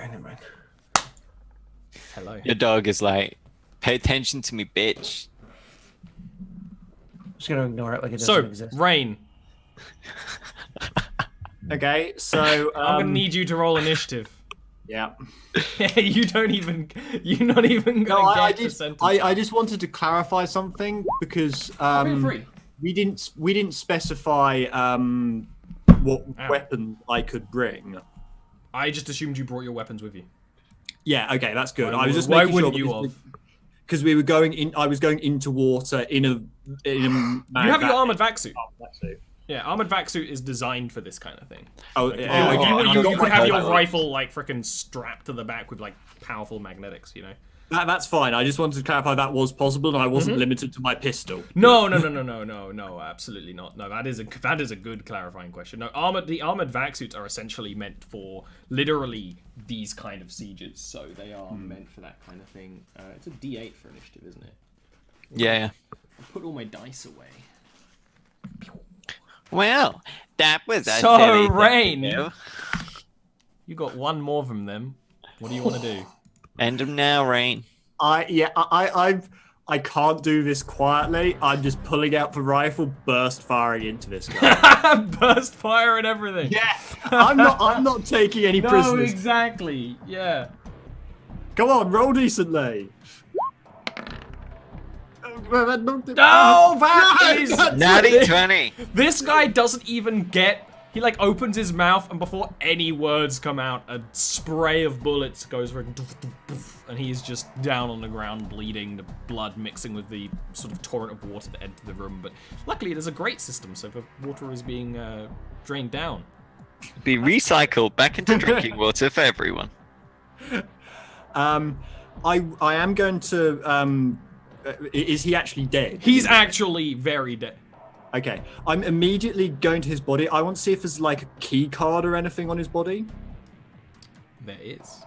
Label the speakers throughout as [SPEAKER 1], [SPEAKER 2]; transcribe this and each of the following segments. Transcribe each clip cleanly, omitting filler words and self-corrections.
[SPEAKER 1] Never mind.
[SPEAKER 2] Hello.
[SPEAKER 3] Your dog is like, pay attention to me, bitch.
[SPEAKER 1] Just gonna ignore it like it doesn't exist.
[SPEAKER 2] Rain,
[SPEAKER 4] Okay, so
[SPEAKER 2] I'm gonna need you to roll initiative.
[SPEAKER 4] yeah.
[SPEAKER 2] You're not even gonna get the sentence.
[SPEAKER 4] I just wanted to clarify something because
[SPEAKER 2] Feel free.
[SPEAKER 4] we didn't specify what weapon I could bring.
[SPEAKER 2] I just assumed you brought your weapons with you.
[SPEAKER 4] Yeah, okay, that's good.
[SPEAKER 2] Why
[SPEAKER 4] I was just
[SPEAKER 2] why
[SPEAKER 4] making
[SPEAKER 2] wouldn't
[SPEAKER 4] sure
[SPEAKER 2] you have?
[SPEAKER 4] because we were going in. I was going into water in a.
[SPEAKER 2] You have your armored vac suit.
[SPEAKER 4] Oh, that's it.
[SPEAKER 2] Yeah, armored vac suit is designed for this kind of thing.
[SPEAKER 4] Oh,
[SPEAKER 2] Like,
[SPEAKER 4] yeah,
[SPEAKER 2] if
[SPEAKER 4] okay.
[SPEAKER 2] you could have your rifle like freaking strapped to the back with like powerful magnetics, you know.
[SPEAKER 4] That's fine. I just wanted to clarify that was possible, and I wasn't limited to my pistol.
[SPEAKER 2] No, absolutely not. No, that is a good clarifying question. No, the armored vac suits are essentially meant for literally these kind of sieges, so they are meant for that kind of thing. It's a D8 for initiative, isn't it?
[SPEAKER 3] Yeah.
[SPEAKER 2] I'll put all my dice away.
[SPEAKER 3] Well, that was a
[SPEAKER 2] So,
[SPEAKER 3] silly thing to
[SPEAKER 2] Rain,
[SPEAKER 3] do.
[SPEAKER 2] you got one more from them. What do you want to do?
[SPEAKER 3] End them now, Rain.
[SPEAKER 4] I can't do this quietly. I'm just pulling out the rifle, burst firing into this guy.
[SPEAKER 2] Burst fire and everything.
[SPEAKER 4] Yeah, I'm not taking any
[SPEAKER 2] No,
[SPEAKER 4] prisoners.
[SPEAKER 2] exactly. Yeah.
[SPEAKER 4] Come on, roll decently.
[SPEAKER 2] No, that is
[SPEAKER 3] Natty 20.
[SPEAKER 2] This guy doesn't even get. He like opens his mouth, and before any words come out, a spray of bullets goes for, and he's just down on the ground, bleeding, the blood mixing with the sort of torrent of water that entered the room. But luckily, there's a grate system, so the water is being drained down.
[SPEAKER 3] Be recycled back into drinking water for everyone.
[SPEAKER 4] I am going to. Is he actually dead?
[SPEAKER 2] He's actually very dead.
[SPEAKER 4] Okay, I'm immediately going to his body. I want to see if there's like a key card or anything on his body.
[SPEAKER 2] There is.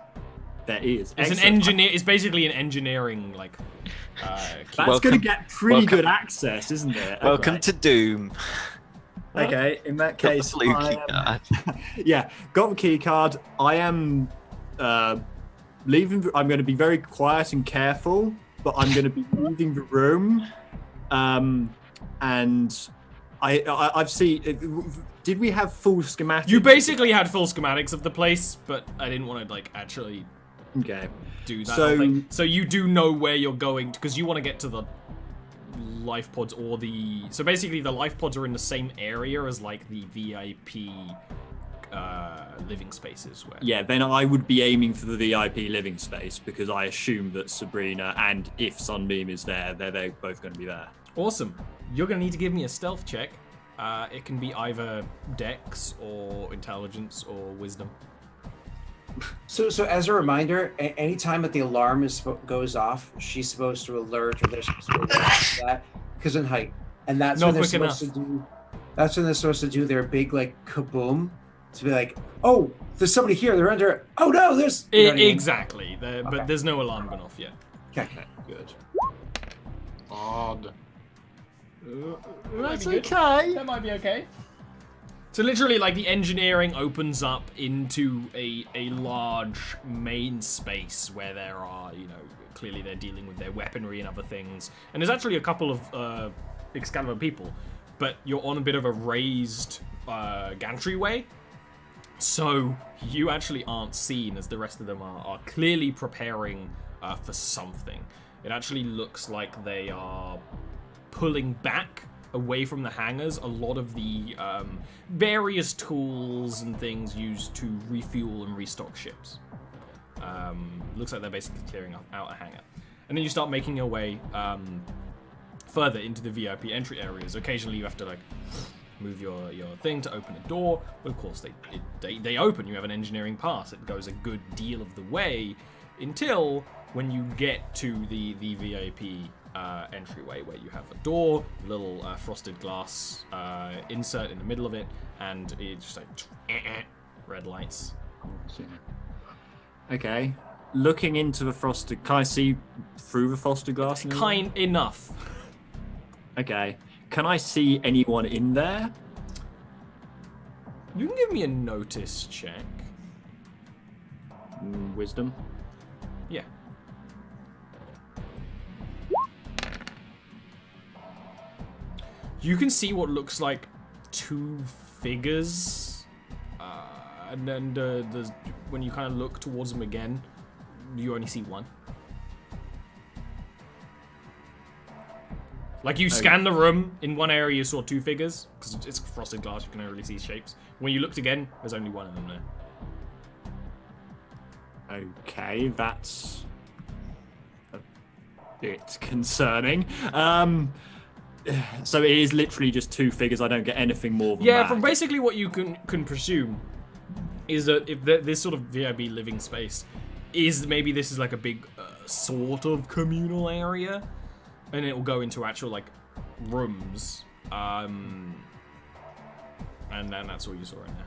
[SPEAKER 4] There is.
[SPEAKER 2] It's an engineer. It's basically an engineering like.
[SPEAKER 4] That's going to get pretty good access, isn't it?
[SPEAKER 3] Welcome
[SPEAKER 4] Okay.
[SPEAKER 3] to Doom.
[SPEAKER 4] Okay, in that
[SPEAKER 3] Got the
[SPEAKER 4] case,
[SPEAKER 3] blue
[SPEAKER 4] I
[SPEAKER 3] key
[SPEAKER 4] am-
[SPEAKER 3] card.
[SPEAKER 4] yeah, got the key card. I am leaving. I'm going to be very quiet and careful, but I'm going to be leaving the room. And I've seen. Did we have full schematics?
[SPEAKER 2] You basically had full schematics of the place, but I didn't want to like actually
[SPEAKER 4] Okay.
[SPEAKER 2] do that
[SPEAKER 4] So-
[SPEAKER 2] whole thing. So you do know where you're going because you want to get to the life pods or the. So basically, the life pods are in the same area as like the VIP living spaces. Where
[SPEAKER 4] Yeah, then I would be aiming for the VIP living space because I assume that Sabrina and if Sunbeam is there, they're both going to be there.
[SPEAKER 2] Awesome. You're gonna need to give me a stealth check. It can be either Dex or Intelligence or Wisdom.
[SPEAKER 1] So as a reminder, anytime that the alarm goes off, she's supposed to alert, or they're supposed to alert to that, because in height, and that's
[SPEAKER 2] Not
[SPEAKER 1] when they're
[SPEAKER 2] quick
[SPEAKER 1] supposed to do. That's when they're supposed to do their big like kaboom, to be like, oh, there's somebody here. They're under. Oh no, there's. You know what I mean?
[SPEAKER 2] Exactly. But
[SPEAKER 1] Okay.
[SPEAKER 2] there's no alarm gone off yet.
[SPEAKER 1] Okay.
[SPEAKER 4] Good. Odd.
[SPEAKER 2] That's
[SPEAKER 4] okay.
[SPEAKER 2] That might be okay. So literally, like, the engineering opens up into a large main space where there are, you know, clearly they're dealing with their weaponry and other things. And there's actually a couple of Excalibur people, but you're on a bit of a raised gantry-way. So you actually aren't seen as the rest of them are clearly preparing for something. It actually looks like they are pulling back away from the hangars a lot of the various tools and things used to refuel and restock ships. Looks like they're basically clearing out a hangar. And then you start making your way further into the VIP entry areas. Occasionally you have to like move your thing to open a door, but of course they open. You have an engineering pass. It goes a good deal of the way until when you get to the VIP entryway, where you have a door, little frosted glass insert in the middle of it, and it's just like red lights.
[SPEAKER 4] Okay. Looking into the frosted, can I see through the frosted glass?
[SPEAKER 2] Kind enough.
[SPEAKER 4] Okay. Can I see anyone in there?
[SPEAKER 2] You can give me a notice check.
[SPEAKER 4] Wisdom.
[SPEAKER 2] Yeah. You can see what looks like 2 figures, and then when you kind of look towards them again, you only see 1. Like, you scan the room, in one area you saw 2 figures, because it's frosted glass, you can only really see shapes. When you looked again, there's only 1 of them there.
[SPEAKER 4] Okay, that's a bit concerning. So it is literally just 2 figures. I don't get anything more than that.
[SPEAKER 2] Yeah, from basically what you can presume is that if this sort of VIB living space is maybe this is like a big sort of communal area, and it will go into actual like rooms, and then that's all you saw in there.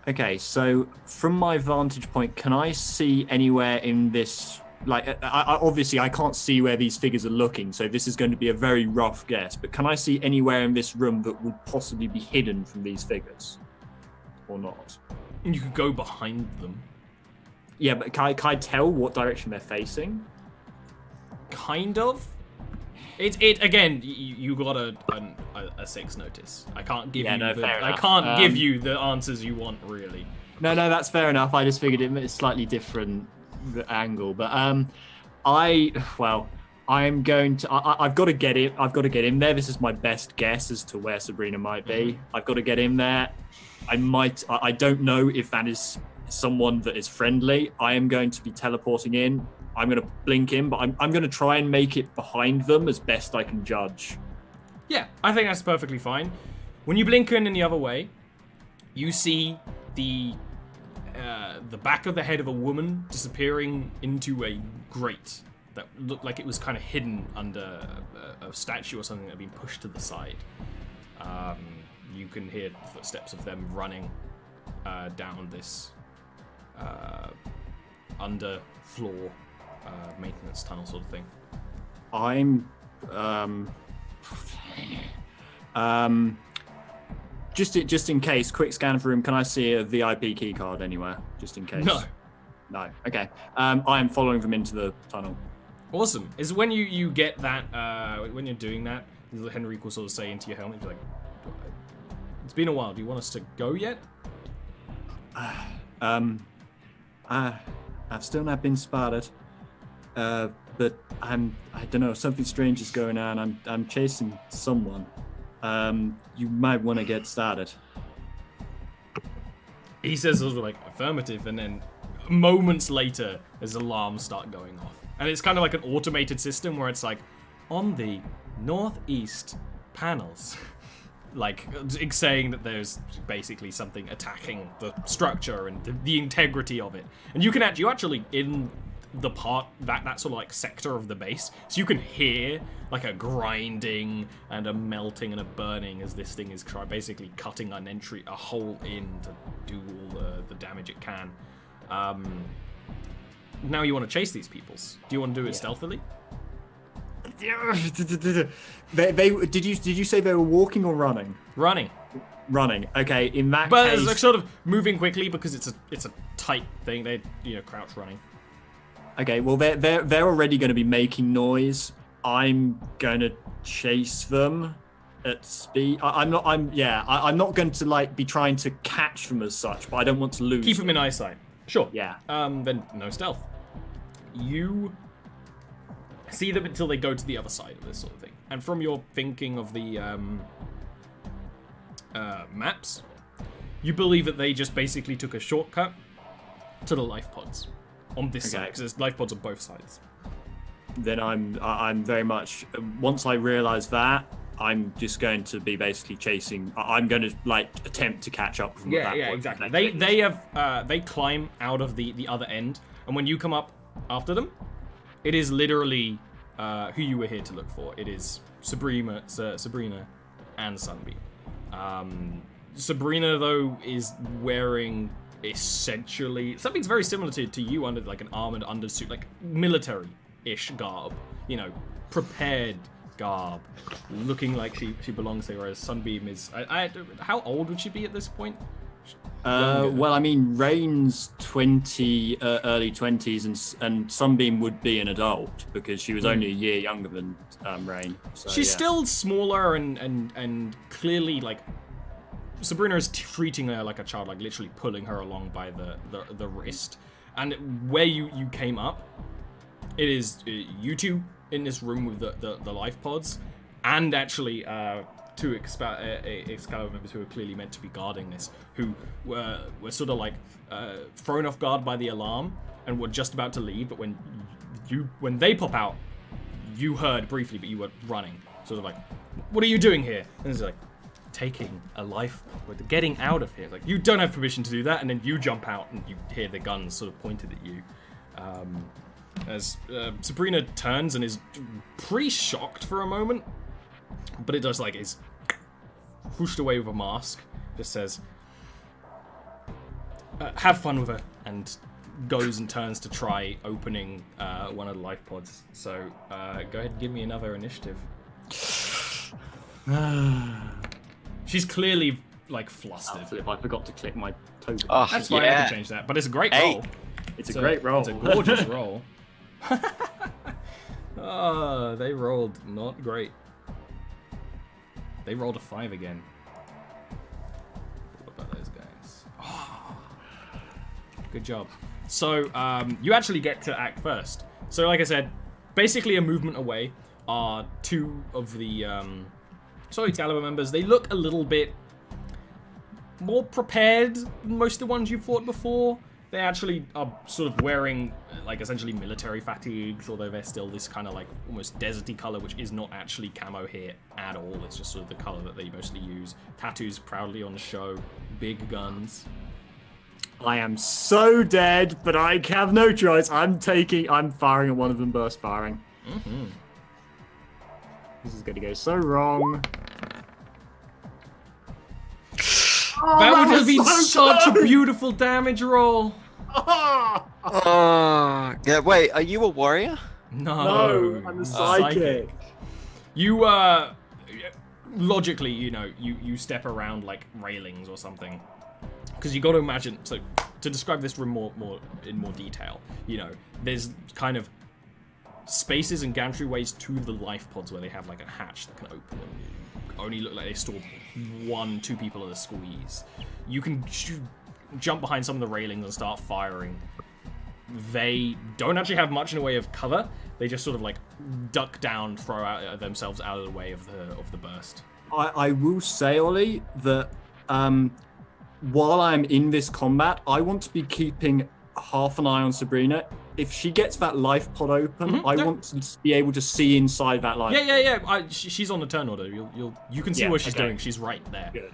[SPEAKER 4] Okay, so from my vantage point, can I see anywhere in this? Like, obviously, I can't see where these figures are looking, so this is going to be a very rough guess. But can I see anywhere in this room that would possibly be hidden from these figures, or not?
[SPEAKER 2] You could go behind them.
[SPEAKER 4] Yeah, but can I tell what direction they're facing?
[SPEAKER 2] Kind of. It again. You got a 6 notice. I can't give you. I can't give you the answers you want, really.
[SPEAKER 4] No, that's fair enough. I just figured it's slightly different angle, but I'm going to. I've got to get it. I've got to get him there. This is my best guess as to where Sabrina might be. Mm-hmm. I've got to get him there. I don't know if that is someone that is friendly. I am going to be teleporting in. I'm going to blink in, but I'm going to try and make it behind them as best I can judge.
[SPEAKER 2] Yeah, I think that's perfectly fine. When you blink in the other way, you see the back of the head of a woman disappearing into a grate that looked like it was kind of hidden under a statue or something that had been pushed to the side. You can hear the footsteps of them running down this underfloor maintenance tunnel sort of thing.
[SPEAKER 4] Just in case, quick scan for room. Can I see a VIP key card anywhere? Just in case. No. Okay. I am following them into the tunnel.
[SPEAKER 2] Awesome. Is when you get that when you're doing that, Henrique will sort of say into your helmet, like, "It's been a while. Do you want us to go yet?"
[SPEAKER 4] I've still not been spotted. But I don't know. Something strange is going on. I'm chasing someone. You might want to get started.
[SPEAKER 2] He says sort of like affirmative, and then moments later, his alarms start going off, and it's kind of like an automated system where it's like on the northeast panels, like saying that there's basically something attacking the structure and the integrity of it, and you actually in the part that sort of like sector of the base, so you can hear like a grinding and a melting and a burning as this thing is basically cutting a hole in to do all the damage it can. Now you want to chase these peoples. Do you want to do it stealthily?
[SPEAKER 4] They did you say they were walking or running?
[SPEAKER 2] Running.
[SPEAKER 4] Okay, in that
[SPEAKER 2] but
[SPEAKER 4] case,
[SPEAKER 2] it's like sort of moving quickly because it's a tight thing. They crouch running.
[SPEAKER 4] Okay, well they're already going to be making noise. I'm going to chase them at speed. I'm not going to like be trying to catch them as such, but I don't want to lose.
[SPEAKER 2] Keep them in eyesight. Sure.
[SPEAKER 4] Yeah.
[SPEAKER 2] Then no stealth. You see them until they go to the other side of this sort of thing, and from your thinking of the maps, you believe that they just basically took a shortcut to the life pods. On this side, because there's life pods on both sides.
[SPEAKER 4] Then I'm very much. Once I realise that, I'm just going to be basically chasing. I'm going to like attempt to catch up from that point. Yeah,
[SPEAKER 2] exactly. They climb out of the other end, and when you come up after them, it is literally who you were here to look for. It is Sabrina and Sunbeam. Sabrina though is wearing essentially something's very similar to you, under like an armored undersuit, like military-ish garb, prepared garb, looking like she belongs there, whereas Sunbeam is how old would she be at this point?
[SPEAKER 4] Well, I mean, Rain's 20, early 20s, and Sunbeam would be an adult because she was only a year younger than Rain. So,
[SPEAKER 2] She's still smaller and clearly like Sabrina is treating her like a child, like literally pulling her along by the wrist. And where you came up, it is you two in this room with the life pods, and actually two Excalibur members who are clearly meant to be guarding this, who were sort of like thrown off guard by the alarm and were just about to leave, but when they pop out, you heard briefly, but you were running, sort of like, what are you doing here? And it's like, taking a life, getting out of here. Like, you don't have permission to do that, and then you jump out and you hear the guns sort of pointed at you. As Sabrina turns and is pretty shocked for a moment, but it does like is pushed away with a mask. Just says, "Have fun with her," and goes and turns to try opening one of the life pods. So go ahead and give me another initiative. She's clearly like flustered.
[SPEAKER 4] I forgot to click my token.
[SPEAKER 3] Oh,
[SPEAKER 2] That's fine, I can change that. But it's a great roll.
[SPEAKER 4] It's a great roll.
[SPEAKER 2] It's a gorgeous roll. Oh, they rolled not great. They rolled a 5 again. What about those guys? Oh, good job. So, you actually get to act first. So, like I said, basically a movement away are two of the Excalibur members. They look a little bit more prepared than most of the ones you've fought before. They actually are sort of wearing, like, essentially military fatigues, although they're still this kind of, like, almost deserty color, which is not actually camo here at all. It's just sort of the color that they mostly use. Tattoos proudly on the show. Big guns.
[SPEAKER 4] I am so dead, but I have no choice. I'm firing at one of them, burst firing.
[SPEAKER 2] Mm-hmm.
[SPEAKER 4] This is going to go so wrong.
[SPEAKER 2] That would have been such a beautiful damage roll.
[SPEAKER 3] Oh, yeah. Wait, are you a warrior?
[SPEAKER 2] No,
[SPEAKER 4] I'm a psychic.
[SPEAKER 2] You logically, you step around like railings or something, because you got to imagine. So to describe this room more in more detail, there's kind of spaces and gantryways to the life pods where they have like a hatch that can open them. Only look like they store 1-2 people at a squeeze. You can jump behind some of the railings and start firing. They don't actually have much in the way of cover. They just sort of like duck down, throw out themselves out of the way of the burst.
[SPEAKER 4] I will say, Ollie, that while I'm in this combat, I want to be keeping half an eye on Sabrina. If she gets that life pod open, I want to be able to see inside that life pod.
[SPEAKER 2] Yeah. She's on the turn order. You can see what she's doing. She's right there.
[SPEAKER 4] Good.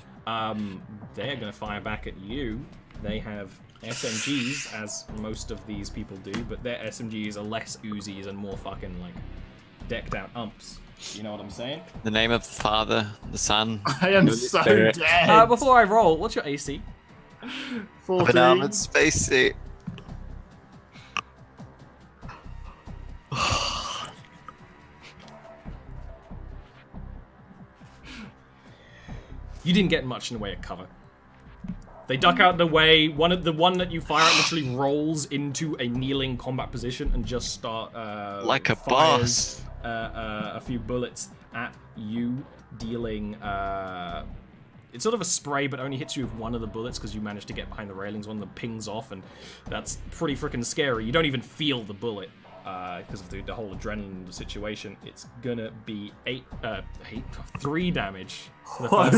[SPEAKER 2] They're going to fire back at you. They have SMGs, as most of these people do, but their SMGs are less Uzis and more fucking, like, decked out umps. You know what I'm saying?
[SPEAKER 3] The name of the Father, the Son.
[SPEAKER 4] I am so dead.
[SPEAKER 2] Before I roll, what's your AC?
[SPEAKER 4] 14.
[SPEAKER 3] An armored spacesuit.
[SPEAKER 2] You didn't get much in the way of cover. They duck out the way. The one that you fire at literally rolls into a kneeling combat position and just start
[SPEAKER 3] like a
[SPEAKER 2] fires,
[SPEAKER 3] boss.
[SPEAKER 2] A few bullets at you, dealing. It's sort of a spray, but only hits you with one of the bullets because you managed to get behind the railings. One of them pings off, and that's pretty freaking scary. You don't even feel the bullet because of the whole adrenaline of the situation. It's gonna be 3 damage. Oh,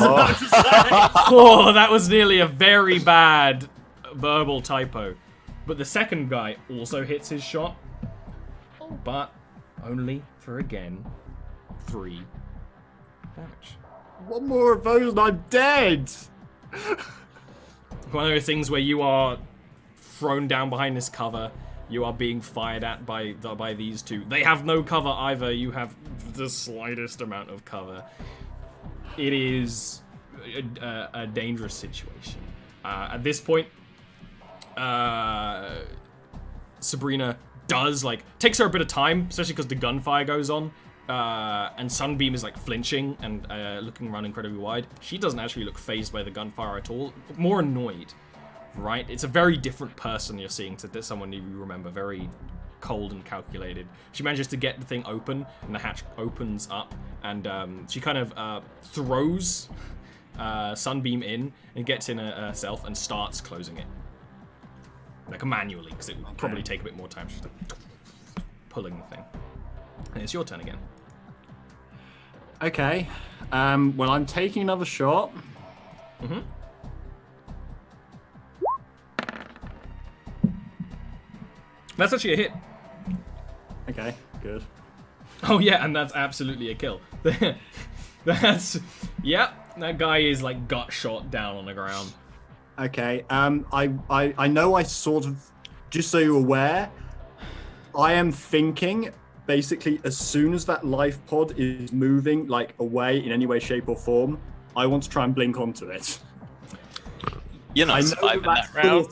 [SPEAKER 2] that was nearly a very bad verbal typo. But the second guy also hits his shot, but only for, again, 3 damage.
[SPEAKER 4] One more of those and I'm dead!
[SPEAKER 2] One of those things where you are thrown down behind this cover, you are being fired at by these two. They have no cover either, you have the slightest amount of cover. It is a dangerous situation. At this point, Sabrina takes her a bit of time, especially because the gunfire goes on, and Sunbeam is like flinching and looking around incredibly wide. She doesn't actually look phased by the gunfire at all. More annoyed, right? It's a very different person you're seeing to someone you remember. Very cold and calculated. She manages to get the thing open, and the hatch opens up, and she kind of throws Sunbeam in and gets in herself and starts closing it. Like manually, because it would probably take a bit more time just pulling the thing. And it's your turn again.
[SPEAKER 4] Okay. Well, I'm taking another shot.
[SPEAKER 2] Mm-hmm. That's actually a hit.
[SPEAKER 4] Okay, good.
[SPEAKER 2] Oh yeah, and that's absolutely a kill. That's... Yep, that guy is like gut shot down on the ground.
[SPEAKER 4] Okay, I know I sort of... Just so you're aware, I am thinking... Basically, as soon as that life pod is moving, like, away in any way, shape, or form, I want to try and blink onto it.
[SPEAKER 3] You're not surviving that round.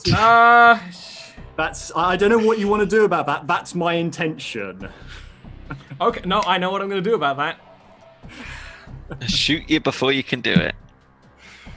[SPEAKER 4] That's... I don't know what you want to do about that. That's my intention.
[SPEAKER 2] Okay, no, I know what I'm going to do about that.
[SPEAKER 3] Shoot you before you can do it.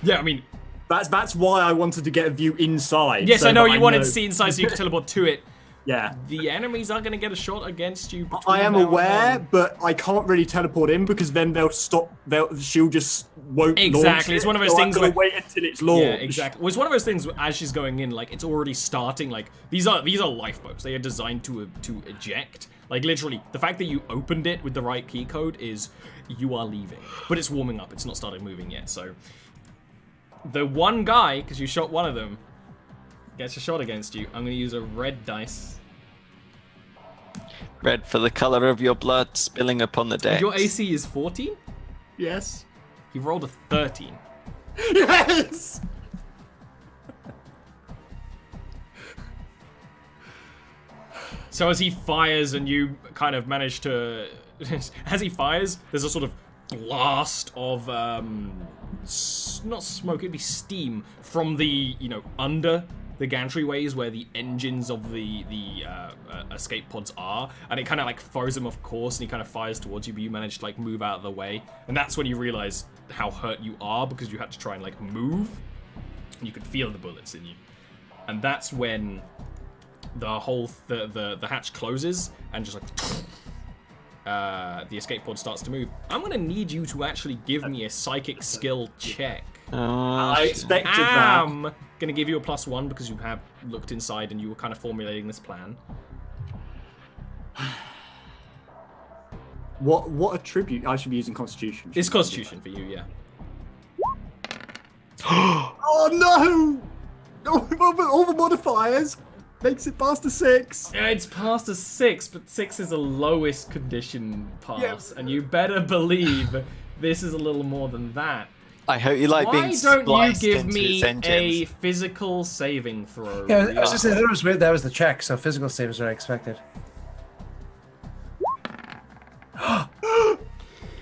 [SPEAKER 2] Yeah, I mean...
[SPEAKER 4] That's why I wanted to get a view inside.
[SPEAKER 2] Yes,
[SPEAKER 4] so
[SPEAKER 2] I know
[SPEAKER 4] that
[SPEAKER 2] you wanted to see inside so you could teleport to it.
[SPEAKER 4] Yeah.
[SPEAKER 2] The enemies are going to get a shot against you.
[SPEAKER 4] I am aware, but I can't really teleport in because then they'll stop. She'll just won't launch
[SPEAKER 2] Exactly.
[SPEAKER 4] it,
[SPEAKER 2] It's one of those
[SPEAKER 4] so
[SPEAKER 2] things
[SPEAKER 4] I'm
[SPEAKER 2] where
[SPEAKER 4] gonna wait until it's launched.
[SPEAKER 2] Yeah, exactly. Well, it's one of those things where as she's going in, like it's already starting. Like these are lifeboats. They are designed to eject. Like literally, the fact that you opened it with the right key code is you are leaving, but it's warming up. It's not started moving yet. So the one guy, because you shot one of them, gets a shot against you. I'm going to use a red dice.
[SPEAKER 3] Red for the color of your blood spilling upon the deck.
[SPEAKER 2] Your AC is 14?
[SPEAKER 4] Yes.
[SPEAKER 2] He rolled a 13.
[SPEAKER 4] Yes.
[SPEAKER 2] So as he fires and you kind of manage to... as he fires, there's a sort of blast of... not smoke, it'd be steam from the, under the gantryways where the engines of the escape pods are, and it kind of like throws him off course, and he kind of fires towards you, but you manage to like move out of the way, and that's when you realize how hurt you are because you had to try and like move. You could feel the bullets in you, and that's when the whole the hatch closes and just like the escape pod starts to move. I'm gonna need you to actually give me a psychic skill check.
[SPEAKER 4] I expected that.
[SPEAKER 2] I'm gonna give you a +1 because you have looked inside and you were kind of formulating this plan.
[SPEAKER 4] What attribute? I should be using Constitution.
[SPEAKER 2] It's Constitution for you, yeah.
[SPEAKER 4] Oh no! All the modifiers makes it past a 6.
[SPEAKER 2] Yeah, it's past a 6, but 6 is the lowest condition pass,
[SPEAKER 4] Yeah.
[SPEAKER 2] and you better believe this is a little more than that.
[SPEAKER 3] I hope you like being
[SPEAKER 2] Why don't you
[SPEAKER 3] spliced
[SPEAKER 2] give
[SPEAKER 3] into
[SPEAKER 2] me
[SPEAKER 3] its engines.
[SPEAKER 2] a physical saving throw?
[SPEAKER 1] Yeah, I was just saying that was weird. That was the check, so physical save is what I expected.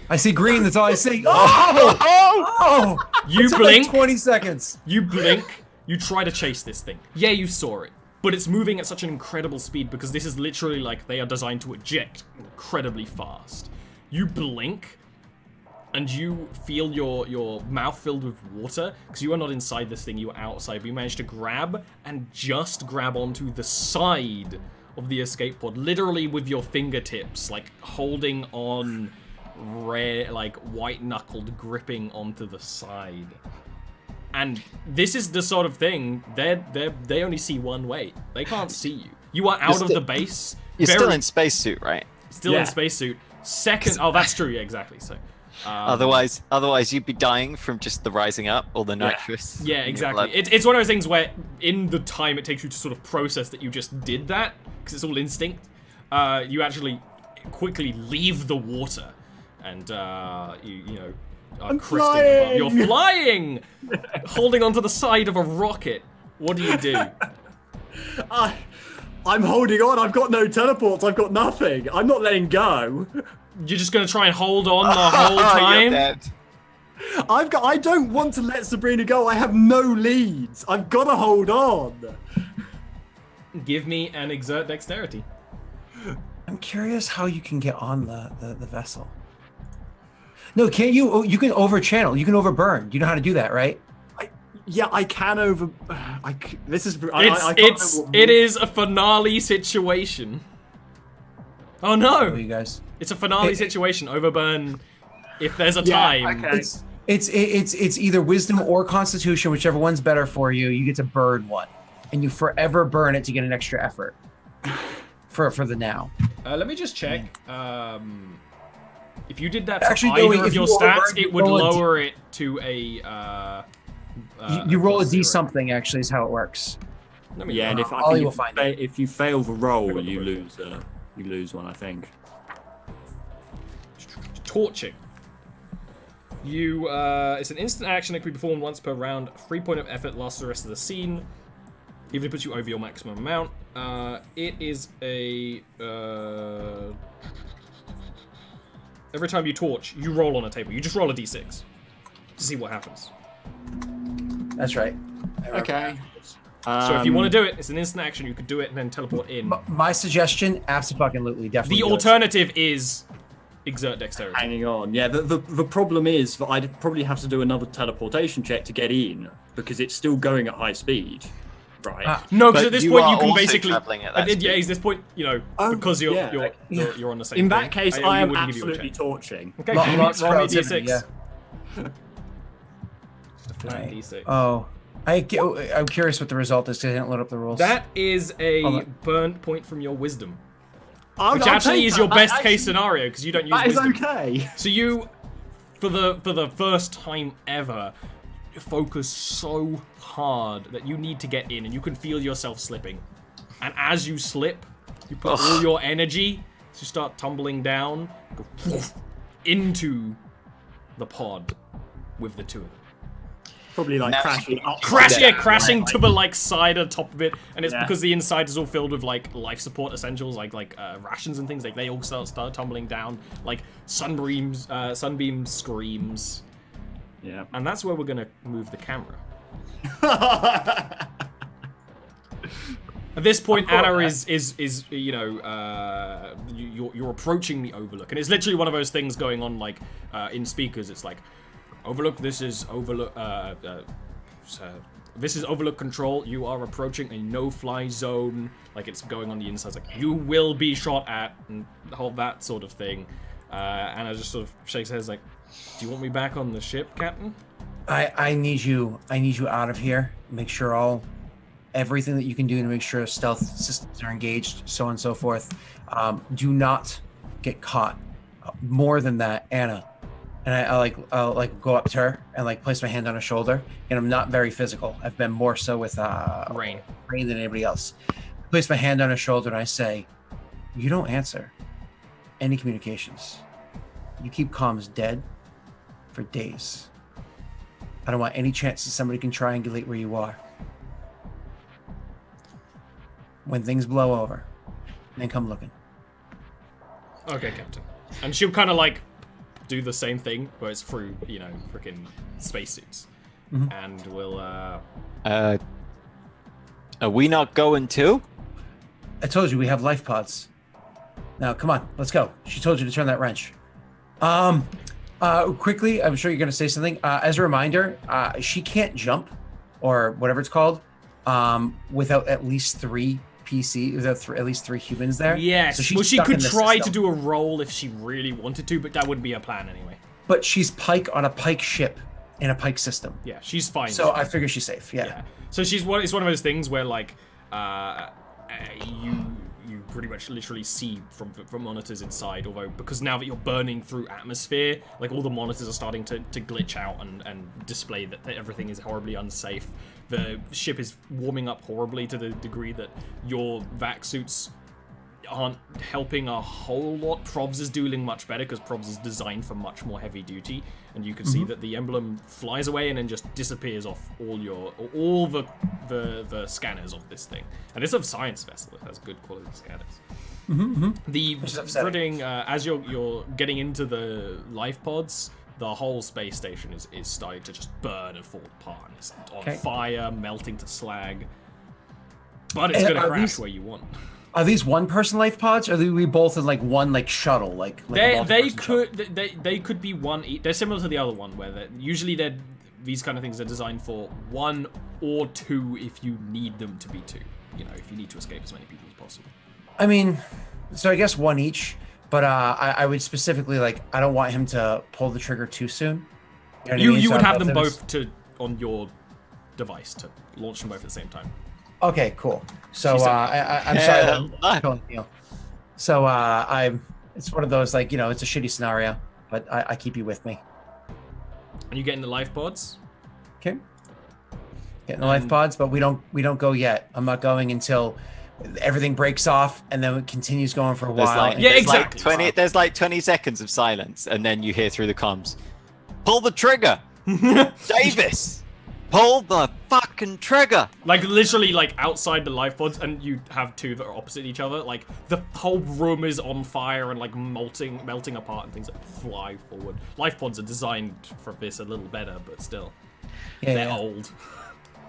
[SPEAKER 1] I see green. That's all I see. Oh! Oh!
[SPEAKER 2] You
[SPEAKER 1] It took
[SPEAKER 2] blink.
[SPEAKER 1] like 20 seconds.
[SPEAKER 2] You blink, you try to chase this thing. Yeah, you saw it, but it's moving at such an incredible speed because this is literally like they are designed to eject incredibly fast. You blink, and you feel your mouth filled with water because you are not inside this thing, you are outside, but you manage to grab and just grab onto the side of the escape pod, literally with your fingertips, like holding on, like white-knuckled gripping onto the side. And this is the sort of thing, they only see one way. They can't see you. You are out of the base.
[SPEAKER 3] You're still in spacesuit, right?
[SPEAKER 2] Still in spacesuit. Second, oh, that's true, yeah, exactly, so...
[SPEAKER 3] Otherwise you'd be dying from just the rising up or the nitrous.
[SPEAKER 2] Yeah, exactly. It's one of those things where in the time it takes you to sort of process that you just did that, because it's all instinct, you actually quickly leave the water and you know,
[SPEAKER 4] I'm
[SPEAKER 2] cresting above.
[SPEAKER 4] flying!
[SPEAKER 2] You're flying! Holding onto the side of a rocket. What do you do?
[SPEAKER 4] I'm holding on. I've got no teleports. I've got nothing. I'm not letting go.
[SPEAKER 2] You're just gonna try and hold on the whole time?
[SPEAKER 3] You're dead.
[SPEAKER 4] I don't want to let Sabrina go. I have no leads. I've got to hold on.
[SPEAKER 2] Give me an exert dexterity.
[SPEAKER 1] I'm curious how you can get on the vessel. No, can't you? Oh, you can over-channel. You can over-burn. You know how to do that, right?
[SPEAKER 4] Yeah, I can over. This is.
[SPEAKER 2] It is a finale situation. Oh no!
[SPEAKER 1] You guys.
[SPEAKER 2] It's a finale situation. Overburn. If there's a time.
[SPEAKER 4] Okay.
[SPEAKER 1] It's either wisdom or constitution, whichever one's better for you. You get to burn one, and you forever burn it to get an extra effort. For the now.
[SPEAKER 2] Let me just check. If you did that for
[SPEAKER 1] Actually,
[SPEAKER 2] either
[SPEAKER 1] no,
[SPEAKER 2] of
[SPEAKER 1] if
[SPEAKER 2] your
[SPEAKER 1] you
[SPEAKER 2] stats,
[SPEAKER 1] overburn,
[SPEAKER 2] it
[SPEAKER 1] you
[SPEAKER 2] would
[SPEAKER 1] roll a
[SPEAKER 2] lower it to a.
[SPEAKER 1] You roll a
[SPEAKER 2] plus
[SPEAKER 1] D
[SPEAKER 2] 0.
[SPEAKER 1] something. Actually, is how it works.
[SPEAKER 2] Let me
[SPEAKER 4] Yeah, and
[SPEAKER 2] look.
[SPEAKER 4] if I
[SPEAKER 1] Ollie
[SPEAKER 4] think
[SPEAKER 1] will find it.
[SPEAKER 4] if you fail the roll,
[SPEAKER 2] got the
[SPEAKER 4] you
[SPEAKER 2] book.
[SPEAKER 4] lose one. I think.
[SPEAKER 2] Torching. You, it's an instant action that can be performed once per round. 3 point of effort lasts the rest of the scene. Even if it puts you over your maximum amount. It is a, every time you torch, you roll on a table. You just roll a d6 to see what happens.
[SPEAKER 1] That's right.
[SPEAKER 4] Okay.
[SPEAKER 2] So if you want to do it, it's an instant action. You could do it and then teleport in.
[SPEAKER 1] My suggestion, absolutely, definitely.
[SPEAKER 2] The
[SPEAKER 1] do it.
[SPEAKER 2] alternative is exert dexterity.
[SPEAKER 4] Hanging on. Yeah, the problem is that I'd probably have to do another teleportation check to get in because it's still going at high speed, right?
[SPEAKER 2] No, because
[SPEAKER 3] But
[SPEAKER 2] at this
[SPEAKER 3] you
[SPEAKER 2] point
[SPEAKER 3] are
[SPEAKER 2] you can
[SPEAKER 3] also
[SPEAKER 2] basically.
[SPEAKER 3] traveling at that
[SPEAKER 2] Yeah,
[SPEAKER 3] speed.
[SPEAKER 2] at this point, you know,
[SPEAKER 4] Oh,
[SPEAKER 2] because you're
[SPEAKER 4] yeah.
[SPEAKER 2] you're on the same.
[SPEAKER 4] In
[SPEAKER 2] thing,
[SPEAKER 4] that case,
[SPEAKER 2] you
[SPEAKER 4] I am
[SPEAKER 2] wouldn't give you a
[SPEAKER 4] absolutely
[SPEAKER 2] check.
[SPEAKER 4] torching.
[SPEAKER 2] Okay,
[SPEAKER 1] Lots
[SPEAKER 2] roll me a
[SPEAKER 1] of
[SPEAKER 2] d6.
[SPEAKER 1] yeah.
[SPEAKER 2] Just a flat d6.
[SPEAKER 1] Oh, I'm curious what the result is because I didn't load up the rules.
[SPEAKER 2] That is a
[SPEAKER 1] Hold on.
[SPEAKER 2] burnt point from your wisdom,
[SPEAKER 4] I'll
[SPEAKER 2] which
[SPEAKER 4] take
[SPEAKER 2] actually is
[SPEAKER 4] that.
[SPEAKER 2] your
[SPEAKER 4] That
[SPEAKER 2] best
[SPEAKER 4] actually-
[SPEAKER 2] case scenario because you don't use
[SPEAKER 4] That is
[SPEAKER 2] wisdom.
[SPEAKER 4] okay.
[SPEAKER 2] So you, for the first time ever, focus so hard that you need to get in, and you can feel yourself slipping. And as you slip, you put all your energy to start tumbling down, go woof, into the pod with the two of them.
[SPEAKER 4] Probably like
[SPEAKER 3] Now-
[SPEAKER 4] crashing up.
[SPEAKER 2] Crashing to the like side or top of it, and it's
[SPEAKER 4] Yeah.
[SPEAKER 2] because the inside is all filled with like life support essentials, like rations and things. Like they all start tumbling down, like sunbeam screams,
[SPEAKER 4] Yeah.
[SPEAKER 2] and that's where we're gonna move the camera. At this point, Anna is you know you're approaching the Overlook, and it's literally one of those things going on like in speakers. It's like Overlook. This is Overlook. This is Overlook Control. You are approaching a no-fly zone. Like it's going on the inside. It's like you will be shot at, and all that sort of thing. Anna just sort of shakes her head like, "Do you want me back on the ship, Captain?"
[SPEAKER 1] I need you out of here. Make sure everything that you can do to make sure stealth systems are engaged, so on and so forth. Do not get caught. More than that, Anna. And I'll go up to her and like place my hand on her shoulder. And I'm not very physical. I've been more so with
[SPEAKER 2] Rain.
[SPEAKER 1] than anybody else. I place my hand on her shoulder and I say, "You don't answer any communications. You keep comms dead for days. I don't want any chances somebody can triangulate where you are. When things blow over, then come looking."
[SPEAKER 2] Okay, Captain. And she'll kind of like do the same thing, but it's through, you know, freaking spacesuits.
[SPEAKER 1] Mhm.
[SPEAKER 2] And we'll,
[SPEAKER 3] Are we not going too?
[SPEAKER 1] I told you we have life pods. Now, come on, let's go. She told you to turn that wrench. Quickly, I'm sure you're going to say something. As a reminder, she can't jump, or whatever it's called, without at least three at least three humans there.
[SPEAKER 2] yes.
[SPEAKER 1] So she's
[SPEAKER 2] Well, she
[SPEAKER 1] stuck
[SPEAKER 2] could
[SPEAKER 1] in the
[SPEAKER 2] try to
[SPEAKER 1] system.
[SPEAKER 2] do a roll if she really wanted to, but that wouldn't be a plan anyway.
[SPEAKER 1] But she's Pike on a Pike ship in a Pike system.
[SPEAKER 2] Yeah, she's fine.
[SPEAKER 1] So I figure she's safe. Yeah.
[SPEAKER 2] So it's one of those things where like you pretty much literally see from monitors inside, although because now that you're burning through atmosphere, like all the monitors are starting to glitch out and display that everything is horribly unsafe. The ship is warming up horribly to the degree that your vac suits aren't helping a whole lot. Probs is doing much better because Probs is designed for much more heavy duty, and you can see that the emblem flies away and then just disappears off all the scanners of this thing. And it's a science vessel; it has good quality scanners. The
[SPEAKER 1] is upsetting.
[SPEAKER 2] as you're getting into the life pods, the whole space station is starting to just burn and fall apart. It's on
[SPEAKER 1] Okay.
[SPEAKER 2] fire, melting to slag. But it's
[SPEAKER 1] And
[SPEAKER 2] gonna
[SPEAKER 1] are
[SPEAKER 2] crash
[SPEAKER 1] these-
[SPEAKER 2] where you want.
[SPEAKER 1] Are these one-person life pods, or are we both in like one like shuttle, like a
[SPEAKER 2] They
[SPEAKER 1] multi-person shuttle?
[SPEAKER 2] could they could be one. They're similar to the other one, where usually these kind of things are designed for 1 or 2 if you need them to be 2. You know, if you need to escape as many people as possible.
[SPEAKER 1] I mean, so I guess one each, but I would specifically like I don't want him to pull the trigger too soon. You know what I mean?
[SPEAKER 2] You
[SPEAKER 1] So
[SPEAKER 2] would
[SPEAKER 1] I'd
[SPEAKER 2] have
[SPEAKER 1] love
[SPEAKER 2] them
[SPEAKER 1] to
[SPEAKER 2] both on your device to launch them both at the same time.
[SPEAKER 1] Okay, cool. So
[SPEAKER 2] She said-
[SPEAKER 1] I'm sorry. So it's one of those like it's a shitty scenario, but I keep you with me.
[SPEAKER 2] And you get in the life pods.
[SPEAKER 1] Okay. Getting the life pods, but we don't go yet. I'm not going until everything breaks off and then it continues going for a
[SPEAKER 3] There's
[SPEAKER 1] while.
[SPEAKER 3] like,
[SPEAKER 1] and-
[SPEAKER 2] Yeah,
[SPEAKER 3] there's
[SPEAKER 2] exactly.
[SPEAKER 3] Like 20, there's like 20 seconds of silence, and then you hear through the comms, "Pull the trigger, Davis! Pull the fucking trigger!"
[SPEAKER 2] Like literally, like outside the life pods, and you have 2 that are opposite each other. Like the whole room is on fire and like melting apart, and things like fly forward. Life pods are designed for this a little better, but still, they're old.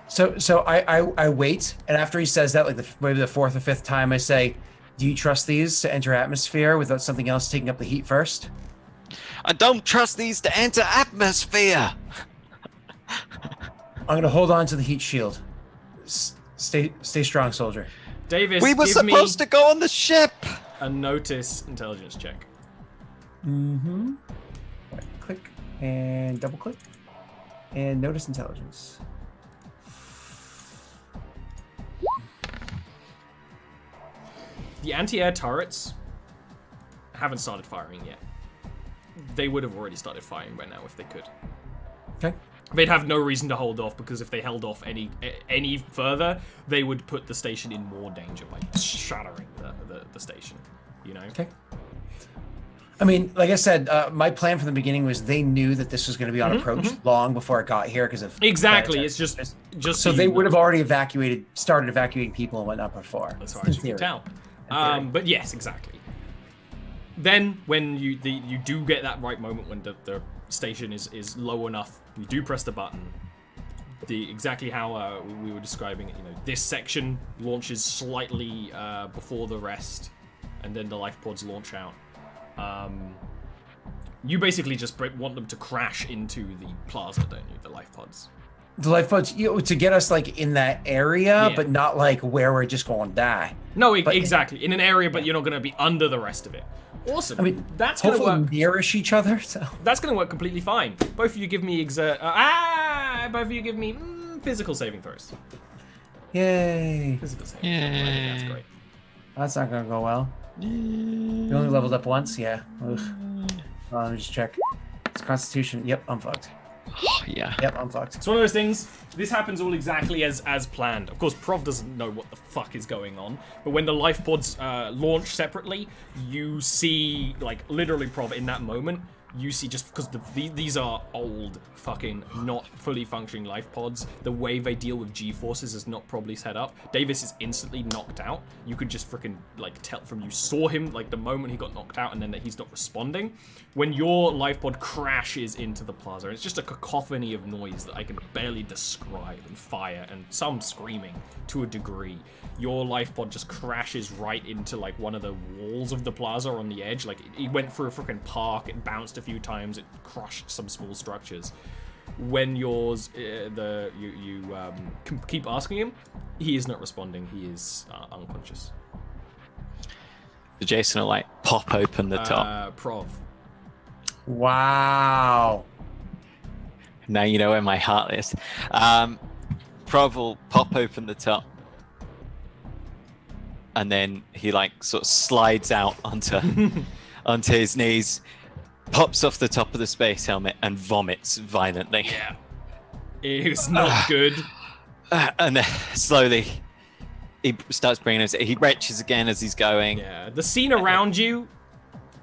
[SPEAKER 1] So I wait, and after he says that, like maybe the 4th or 5th time, I say, "Do you trust these to enter atmosphere without something else taking up the heat first?"
[SPEAKER 3] I don't trust these to enter atmosphere.
[SPEAKER 1] I'm gonna hold on to the heat shield. Stay strong, soldier.
[SPEAKER 2] Davis,
[SPEAKER 3] We were
[SPEAKER 2] give
[SPEAKER 3] supposed
[SPEAKER 2] me
[SPEAKER 3] to go on the ship.
[SPEAKER 2] a notice intelligence check.
[SPEAKER 1] Mm-hmm. Right, click and double click and notice intelligence.
[SPEAKER 2] The anti-air turrets haven't started firing yet. They would have already started firing by now if they could.
[SPEAKER 1] Okay.
[SPEAKER 2] They'd have no reason to hold off, because if they held off any further, they would put the station in more danger by shattering the station. You know?
[SPEAKER 1] Okay. I mean, like I said, my plan from the beginning was they knew that this was going to be on approach long before it got here because of
[SPEAKER 2] Exactly.
[SPEAKER 1] planetary
[SPEAKER 2] It's just
[SPEAKER 1] so
[SPEAKER 2] you
[SPEAKER 1] they
[SPEAKER 2] know.
[SPEAKER 1] would have already started evacuating people and whatnot before.
[SPEAKER 2] As far as you can tell. But yes, exactly. Then when you do get that right moment when the station is low enough, you do press the button. Exactly how we were describing it. You know, this section launches slightly before the rest, and then the life pods launch out. You basically just want them to crash into the plaza, don't you? The life pods.
[SPEAKER 1] The life pods, to get us like in that area,
[SPEAKER 2] Yeah.
[SPEAKER 1] but not like where we're just going to die.
[SPEAKER 2] No,
[SPEAKER 1] But-
[SPEAKER 2] exactly. In an area, but you're not going to be under the rest of it. Awesome.
[SPEAKER 1] I mean,
[SPEAKER 2] that's going to
[SPEAKER 1] hopefully
[SPEAKER 2] work.
[SPEAKER 1] nearish each other. So
[SPEAKER 2] That's going to work completely fine. Both of you give me both of you give me physical saving throws.
[SPEAKER 1] yay,
[SPEAKER 2] Physical saving. Yay. That's great.
[SPEAKER 1] that's not going to go well. You only leveled up once, yeah. Ugh. Let me just check. It's Constitution. Yep, I'm fucked.
[SPEAKER 3] Yeah.
[SPEAKER 1] Yep, I'm fucked.
[SPEAKER 2] It's one of those things. This happens all exactly as planned. Of course, Prov doesn't know what the fuck is going on. But when the life pods launch separately, you see, like, literally, Prov, in that moment, you see, just because these are old, fucking, not fully functioning life pods, the way they deal with G-forces is not probably set up. Davis is instantly knocked out. You could just freaking, like, tell from you saw him, like, the moment he got knocked out and then that he's not responding. When your life pod crashes into the plaza, it's just a cacophony of noise that I can barely describe, and fire and some screaming to a degree. Your life pod just crashes right into like one of the walls of the plaza on the edge. Like it went through a freaking park, it bounced a few times, it crushed some small structures. When yours, keep asking him, he is not responding. He is unconscious.
[SPEAKER 3] So Jason will like pop open the top.
[SPEAKER 2] Prov.
[SPEAKER 1] Wow.
[SPEAKER 3] Now you know where my heart is. Prov will pop open the top. And then he like sort of slides out onto his knees, pops off the top of the space helmet, and vomits violently.
[SPEAKER 2] Yeah. It was not good.
[SPEAKER 3] And then slowly he starts bringing us. He retches again as he's going.
[SPEAKER 2] Yeah. The scene around you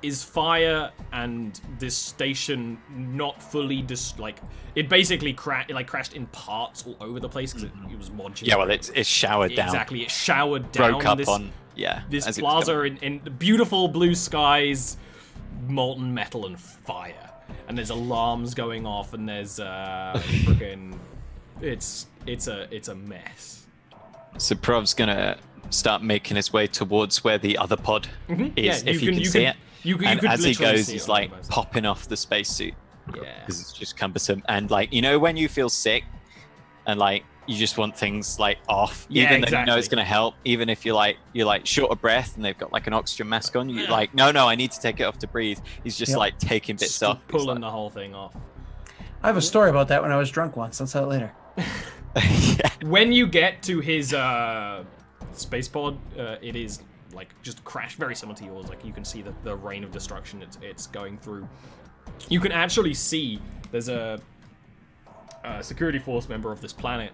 [SPEAKER 2] is fire, and this station not fully it basically crashed in parts all over the place because it was modular.
[SPEAKER 3] Yeah, well, it's showered down.
[SPEAKER 2] Exactly, it showered down.
[SPEAKER 3] Broke up
[SPEAKER 2] this,
[SPEAKER 3] on
[SPEAKER 2] this
[SPEAKER 3] as it was
[SPEAKER 2] plaza
[SPEAKER 3] going.
[SPEAKER 2] in beautiful blue skies, molten metal and fire, and there's alarms going off, and there's freaking it's a mess.
[SPEAKER 3] So Prov's gonna start making his way towards where the other pod is, if he can see it. And as he goes, he's like popping off the spacesuit.
[SPEAKER 2] Yeah.
[SPEAKER 3] Because it's just cumbersome. And like, you know, when you feel sick and like you just want things like off, even though you know it's gonna help, even if you're like short of breath and they've got like an oxygen mask on, you're like, no, I need to take it off to breathe. He's just like taking bits off,
[SPEAKER 2] pulling the whole thing off.
[SPEAKER 1] I have a story about that when I was drunk once. I'll tell it later.
[SPEAKER 3] Yeah.
[SPEAKER 2] When you get to his space pod, it is like just crashed, very similar to yours. Like you can see the rain of destruction it's going through. You can actually see there's a security force member of this planet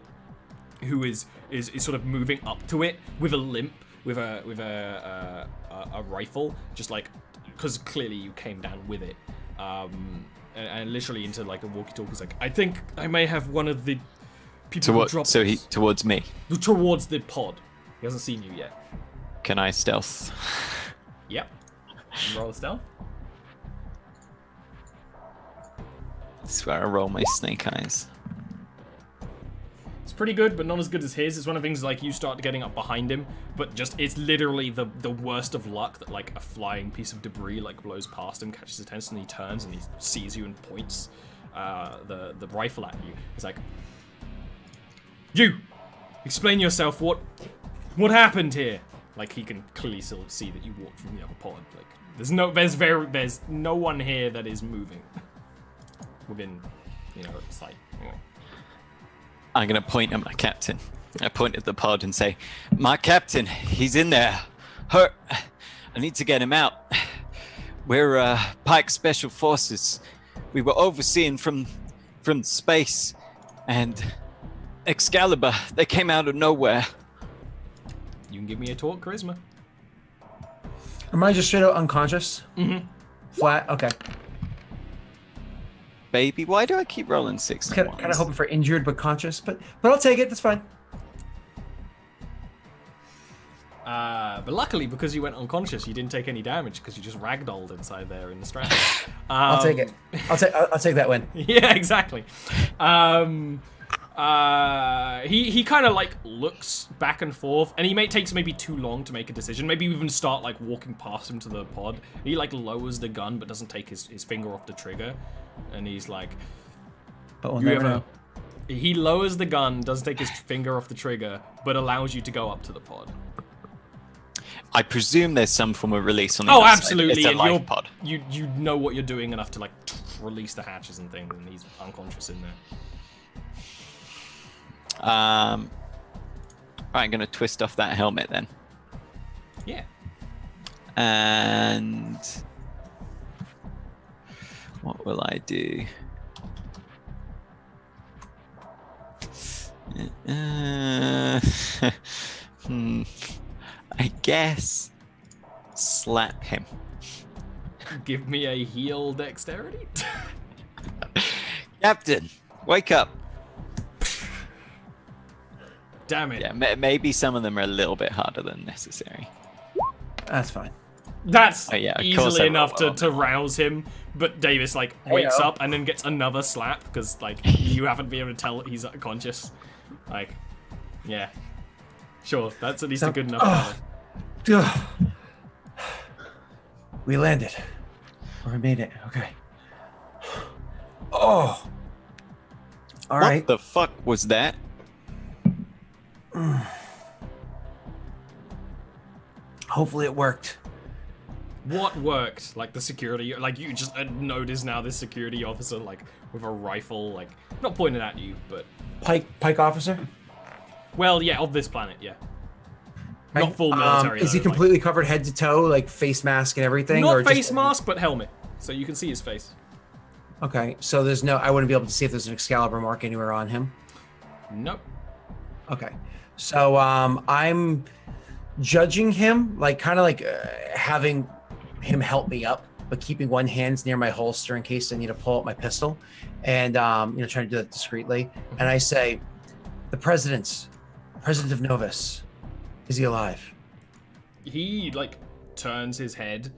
[SPEAKER 2] who is sort of moving up to it with a limp, with a rifle, just like because clearly you came down with it, and literally into like a walkie-talkie. He's like, I think I may have one of the people who dropped.
[SPEAKER 3] So he towards me.
[SPEAKER 2] Towards the pod. He hasn't seen you yet.
[SPEAKER 3] Can I stealth?
[SPEAKER 2] Yep. Roll a stealth.
[SPEAKER 3] I swear I roll my snake eyes.
[SPEAKER 2] It's pretty good, but not as good as his. It's one of the things like you start getting up behind him, but just it's literally the worst of luck that like a flying piece of debris like blows past him, catches his attention, and he turns and he sees you and points the rifle at you. He's like, "You, explain yourself. What happened here?" Like he can clearly still see that you walked from the other pod. Like there's no one here that is moving within, sight. Anyway.
[SPEAKER 3] I'm gonna point at my captain. I point at the pod and say, "My captain, he's in there, hurt. I need to get him out. We're Pike Special Forces. We were overseeing from space, and Excalibur. They came out of nowhere."
[SPEAKER 2] You can give me a talk charisma.
[SPEAKER 1] Am I just straight out unconscious?
[SPEAKER 2] Mm-hmm.
[SPEAKER 1] Flat? Okay.
[SPEAKER 3] Baby, why do I keep rolling 6
[SPEAKER 1] Kind of hoping for injured but conscious, but I'll take it. That's fine.
[SPEAKER 2] But luckily, because you went unconscious, you didn't take any damage because you just ragdolled inside there in the strap.
[SPEAKER 1] I'll take it. I'll take that win.
[SPEAKER 2] Yeah, exactly. He kind of like looks back and forth, and he takes maybe too long to make a decision. Maybe even start like walking past him to the pod. He like lowers the gun but doesn't take his finger off the trigger, and he's like,
[SPEAKER 1] "But we'll never know."
[SPEAKER 2] He lowers the gun, doesn't take his finger off the trigger, but allows you to go up to the pod.
[SPEAKER 3] I presume there's some form of release on the
[SPEAKER 2] Oh,
[SPEAKER 3] outside.
[SPEAKER 2] absolutely.
[SPEAKER 3] It's a life pod.
[SPEAKER 2] You know what you're doing enough to like release the hatches and things, and he's unconscious in there.
[SPEAKER 3] Right, I'm gonna twist off that helmet then.
[SPEAKER 2] Yeah.
[SPEAKER 3] And what will I do? I guess slap him.
[SPEAKER 2] Give me a heal dexterity.
[SPEAKER 3] Captain, wake up.
[SPEAKER 2] Damn it.
[SPEAKER 3] Yeah, maybe some of them are a little bit harder than necessary.
[SPEAKER 1] That's fine.
[SPEAKER 2] That's
[SPEAKER 3] of course
[SPEAKER 2] easily
[SPEAKER 3] I
[SPEAKER 2] enough
[SPEAKER 3] roll
[SPEAKER 2] to rouse him, but Davis like wakes up and then gets another slap because like you haven't been able to tell he's unconscious. Like, yeah, sure, that's at least a good enough.
[SPEAKER 1] We landed. Or we made it. Okay. Oh. All right.
[SPEAKER 3] What the fuck was that?
[SPEAKER 1] Hopefully it worked.
[SPEAKER 2] What worked? Like the security, like you just notice now this security officer like with a rifle, like not pointed at you, but
[SPEAKER 1] Pike officer?
[SPEAKER 2] well, yeah, of this planet, yeah. Not full military.
[SPEAKER 1] Is he
[SPEAKER 2] though,
[SPEAKER 1] completely covered head to toe, like face mask and everything?
[SPEAKER 2] Not
[SPEAKER 1] or
[SPEAKER 2] face
[SPEAKER 1] just...
[SPEAKER 2] mask, but helmet, so you can see his face.
[SPEAKER 1] Okay, so I wouldn't be able to see if there's an Excalibur mark anywhere on him.
[SPEAKER 2] Nope.
[SPEAKER 1] Okay, so I'm judging him, like kind of like having him help me up, but keeping one hand near my holster in case I need to pull out my pistol, and trying to do that discreetly. And I say, the president of Novus, is he alive?
[SPEAKER 2] He like turns his head,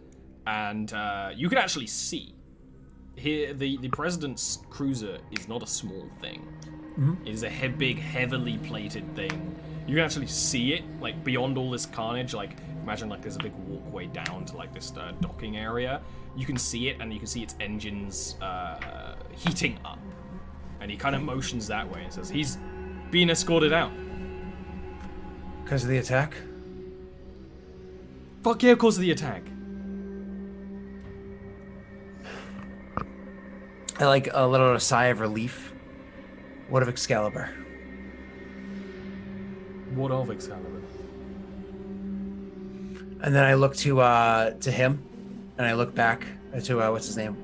[SPEAKER 2] and you can actually see here the president's cruiser is not a small thing. Mm-hmm. It is a big, heavily plated thing. You can actually see it, like, beyond all this carnage. Like, imagine, like, there's a big walkway down to, like, this docking area. You can see it, and you can see its engines heating up. And he kind of motions that way and says, he's being escorted out.
[SPEAKER 1] Because of the attack?
[SPEAKER 2] Fuck yeah, because of the attack.
[SPEAKER 1] I like a little sigh of relief. What of Excalibur?
[SPEAKER 2] What of Excalibur?
[SPEAKER 1] And then I look to him, and I look back to what's his name,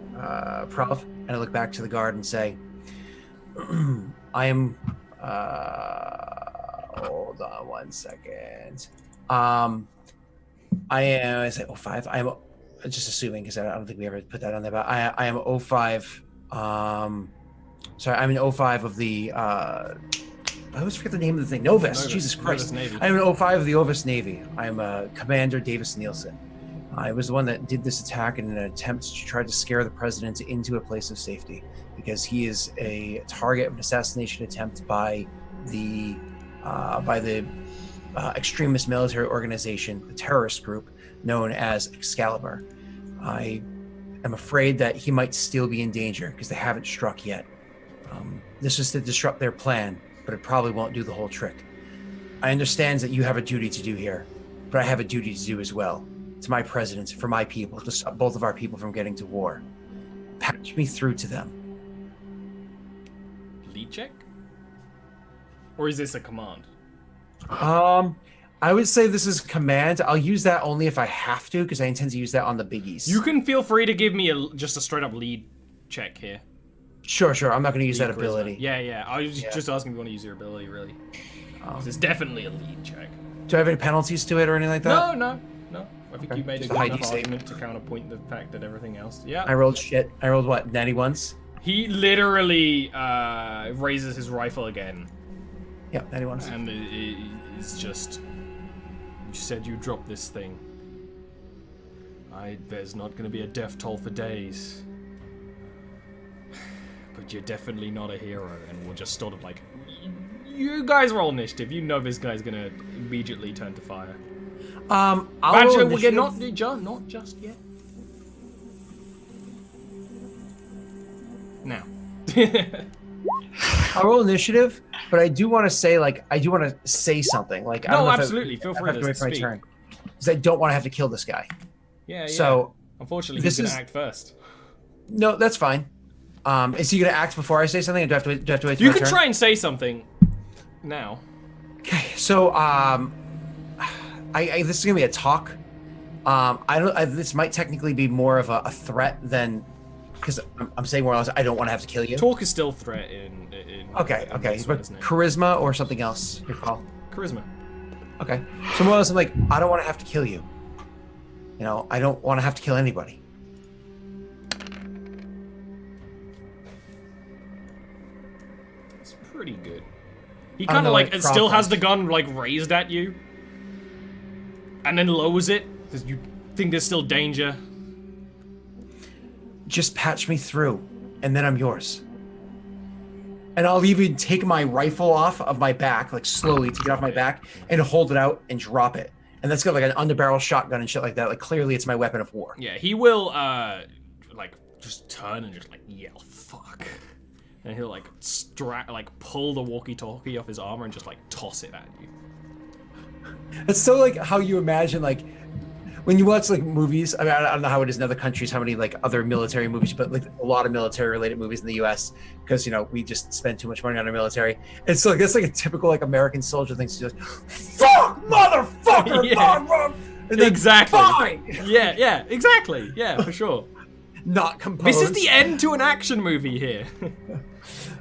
[SPEAKER 1] Prov, and I look back to the guard and say, I am. Hold on 1 second. I am. I say 05. I am just assuming because I don't think we ever put that on there. But I am 05. Sorry, I'm an 05 of the. I always forget the name of the thing. Novus. Jesus Christ.
[SPEAKER 2] Novus Navy.
[SPEAKER 1] I'm an 05 of the Novus Navy. I'm Commander Davis Nielsen. I was the one that did this attack in an attempt to try to scare the president into a place of safety because he is a target of an assassination attempt by the extremist military organization, the terrorist group known as Excalibur. I am afraid that he might still be in danger because they haven't struck yet. This is to disrupt their plan, but it probably won't do the whole trick. I understand that you have a duty to do here, but I have a duty to do as well. To my president, for my people, to stop both of our people from getting to war. Patch me through to them.
[SPEAKER 2] Lead check? Or is this a command?
[SPEAKER 1] I would say this is command. I'll use that only if I have to, because I intend to use that on the biggies.
[SPEAKER 2] You can feel free to give me just a straight up lead check here.
[SPEAKER 1] Sure. I'm not going to use that
[SPEAKER 2] Charisma.
[SPEAKER 1] ability.
[SPEAKER 2] Yeah. I was just asking if you want to use your ability, really. It's definitely a lead check.
[SPEAKER 1] Do I have any penalties to it or anything like that?
[SPEAKER 2] No. I think you made a
[SPEAKER 1] Just
[SPEAKER 2] good
[SPEAKER 1] hide
[SPEAKER 2] enough
[SPEAKER 1] you safe.
[SPEAKER 2] argument to counterpoint the fact that everything else. Yeah.
[SPEAKER 1] I rolled shit. I rolled what? 91s?
[SPEAKER 2] He literally raises his rifle again.
[SPEAKER 1] Yep, 91s.
[SPEAKER 2] And it's just... You said you dropped this thing. There's not going to be a death toll for days. But you're definitely not a hero, and we'll just sort of like... You guys roll initiative. You know this guy's going to immediately turn to fire.
[SPEAKER 1] I'll roll
[SPEAKER 2] Actually,
[SPEAKER 1] initiative.
[SPEAKER 2] not just yet. Now.
[SPEAKER 1] I'll roll initiative, but I do want to say, say something. Like, I don't
[SPEAKER 2] No,
[SPEAKER 1] know if
[SPEAKER 2] absolutely. Feel free to
[SPEAKER 1] wait for my
[SPEAKER 2] speak.
[SPEAKER 1] turn. Because I don't want to have to kill this guy.
[SPEAKER 2] Yeah.
[SPEAKER 1] So,
[SPEAKER 2] unfortunately,
[SPEAKER 1] this
[SPEAKER 2] he's going to
[SPEAKER 1] is-
[SPEAKER 2] act first.
[SPEAKER 1] No, that's fine. Is he going to act before I say something, or do I have to wait for
[SPEAKER 2] You
[SPEAKER 1] my
[SPEAKER 2] can
[SPEAKER 1] turn?
[SPEAKER 2] try and say something now.
[SPEAKER 1] Okay, so this is gonna be a talk. This might technically be more of a threat than, because I'm saying more or less I don't want to have to kill you.
[SPEAKER 2] Talk is still threat in
[SPEAKER 1] Okay.
[SPEAKER 2] this one,
[SPEAKER 1] But
[SPEAKER 2] isn't it?
[SPEAKER 1] charisma or something else, your call.
[SPEAKER 2] Charisma.
[SPEAKER 1] Okay. So more or less I'm like, I don't want to have to kill you. You know, I don't want to have to kill anybody.
[SPEAKER 2] It's pretty good. He
[SPEAKER 1] I
[SPEAKER 2] kind
[SPEAKER 1] know,
[SPEAKER 2] of
[SPEAKER 1] like,
[SPEAKER 2] it still has
[SPEAKER 1] problems.
[SPEAKER 2] the gun like raised at you, and then lowers it because you think there's still danger.
[SPEAKER 1] Just patch me through, and then I'm yours. And I'll even take my rifle off of my back, like slowly take it off my back, and hold it out and drop it. And that's got like an underbarrel shotgun and shit like that. Like clearly it's my weapon of war.
[SPEAKER 2] Yeah, he will like just turn and just like yell fuck, and he'll like pull the walkie-talkie off his armor and just like toss it at you.
[SPEAKER 1] It's so like how you imagine like when you watch like movies. I mean, I don't know how it is in other countries, how many like other military movies, but like a lot of military related movies in the US, because you know we just spend too much money on our military. It's like that's like a typical like American soldier thing. She's like, "Fuck, motherfucker!"
[SPEAKER 2] Yeah.
[SPEAKER 1] And then,
[SPEAKER 2] Exactly.
[SPEAKER 1] Fine.
[SPEAKER 2] Yeah, exactly. Yeah, for sure.
[SPEAKER 1] Not composed.
[SPEAKER 2] This is the end to an action movie here.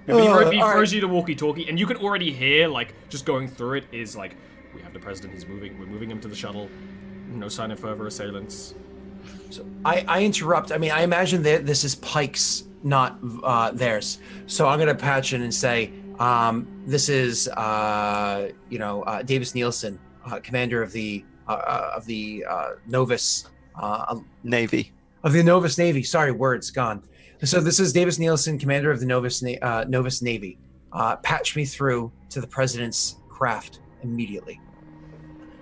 [SPEAKER 2] He
[SPEAKER 1] all
[SPEAKER 2] throws
[SPEAKER 1] right.
[SPEAKER 2] you the walkie-talkie, and you can already hear, like, just going through it is like, we have the president, he's moving, we're moving him to the shuttle. No sign of further assailants.
[SPEAKER 1] So I interrupt. I mean, I imagine that this is Pike's, not theirs. So I'm gonna patch in and say, this is Davis Nielsen, commander of the Novus
[SPEAKER 3] Navy.
[SPEAKER 1] of the Novus Navy. Sorry, words gone. So this is Davis Nielsen, commander of the Novus Navy. Patch me through to the president's craft immediately.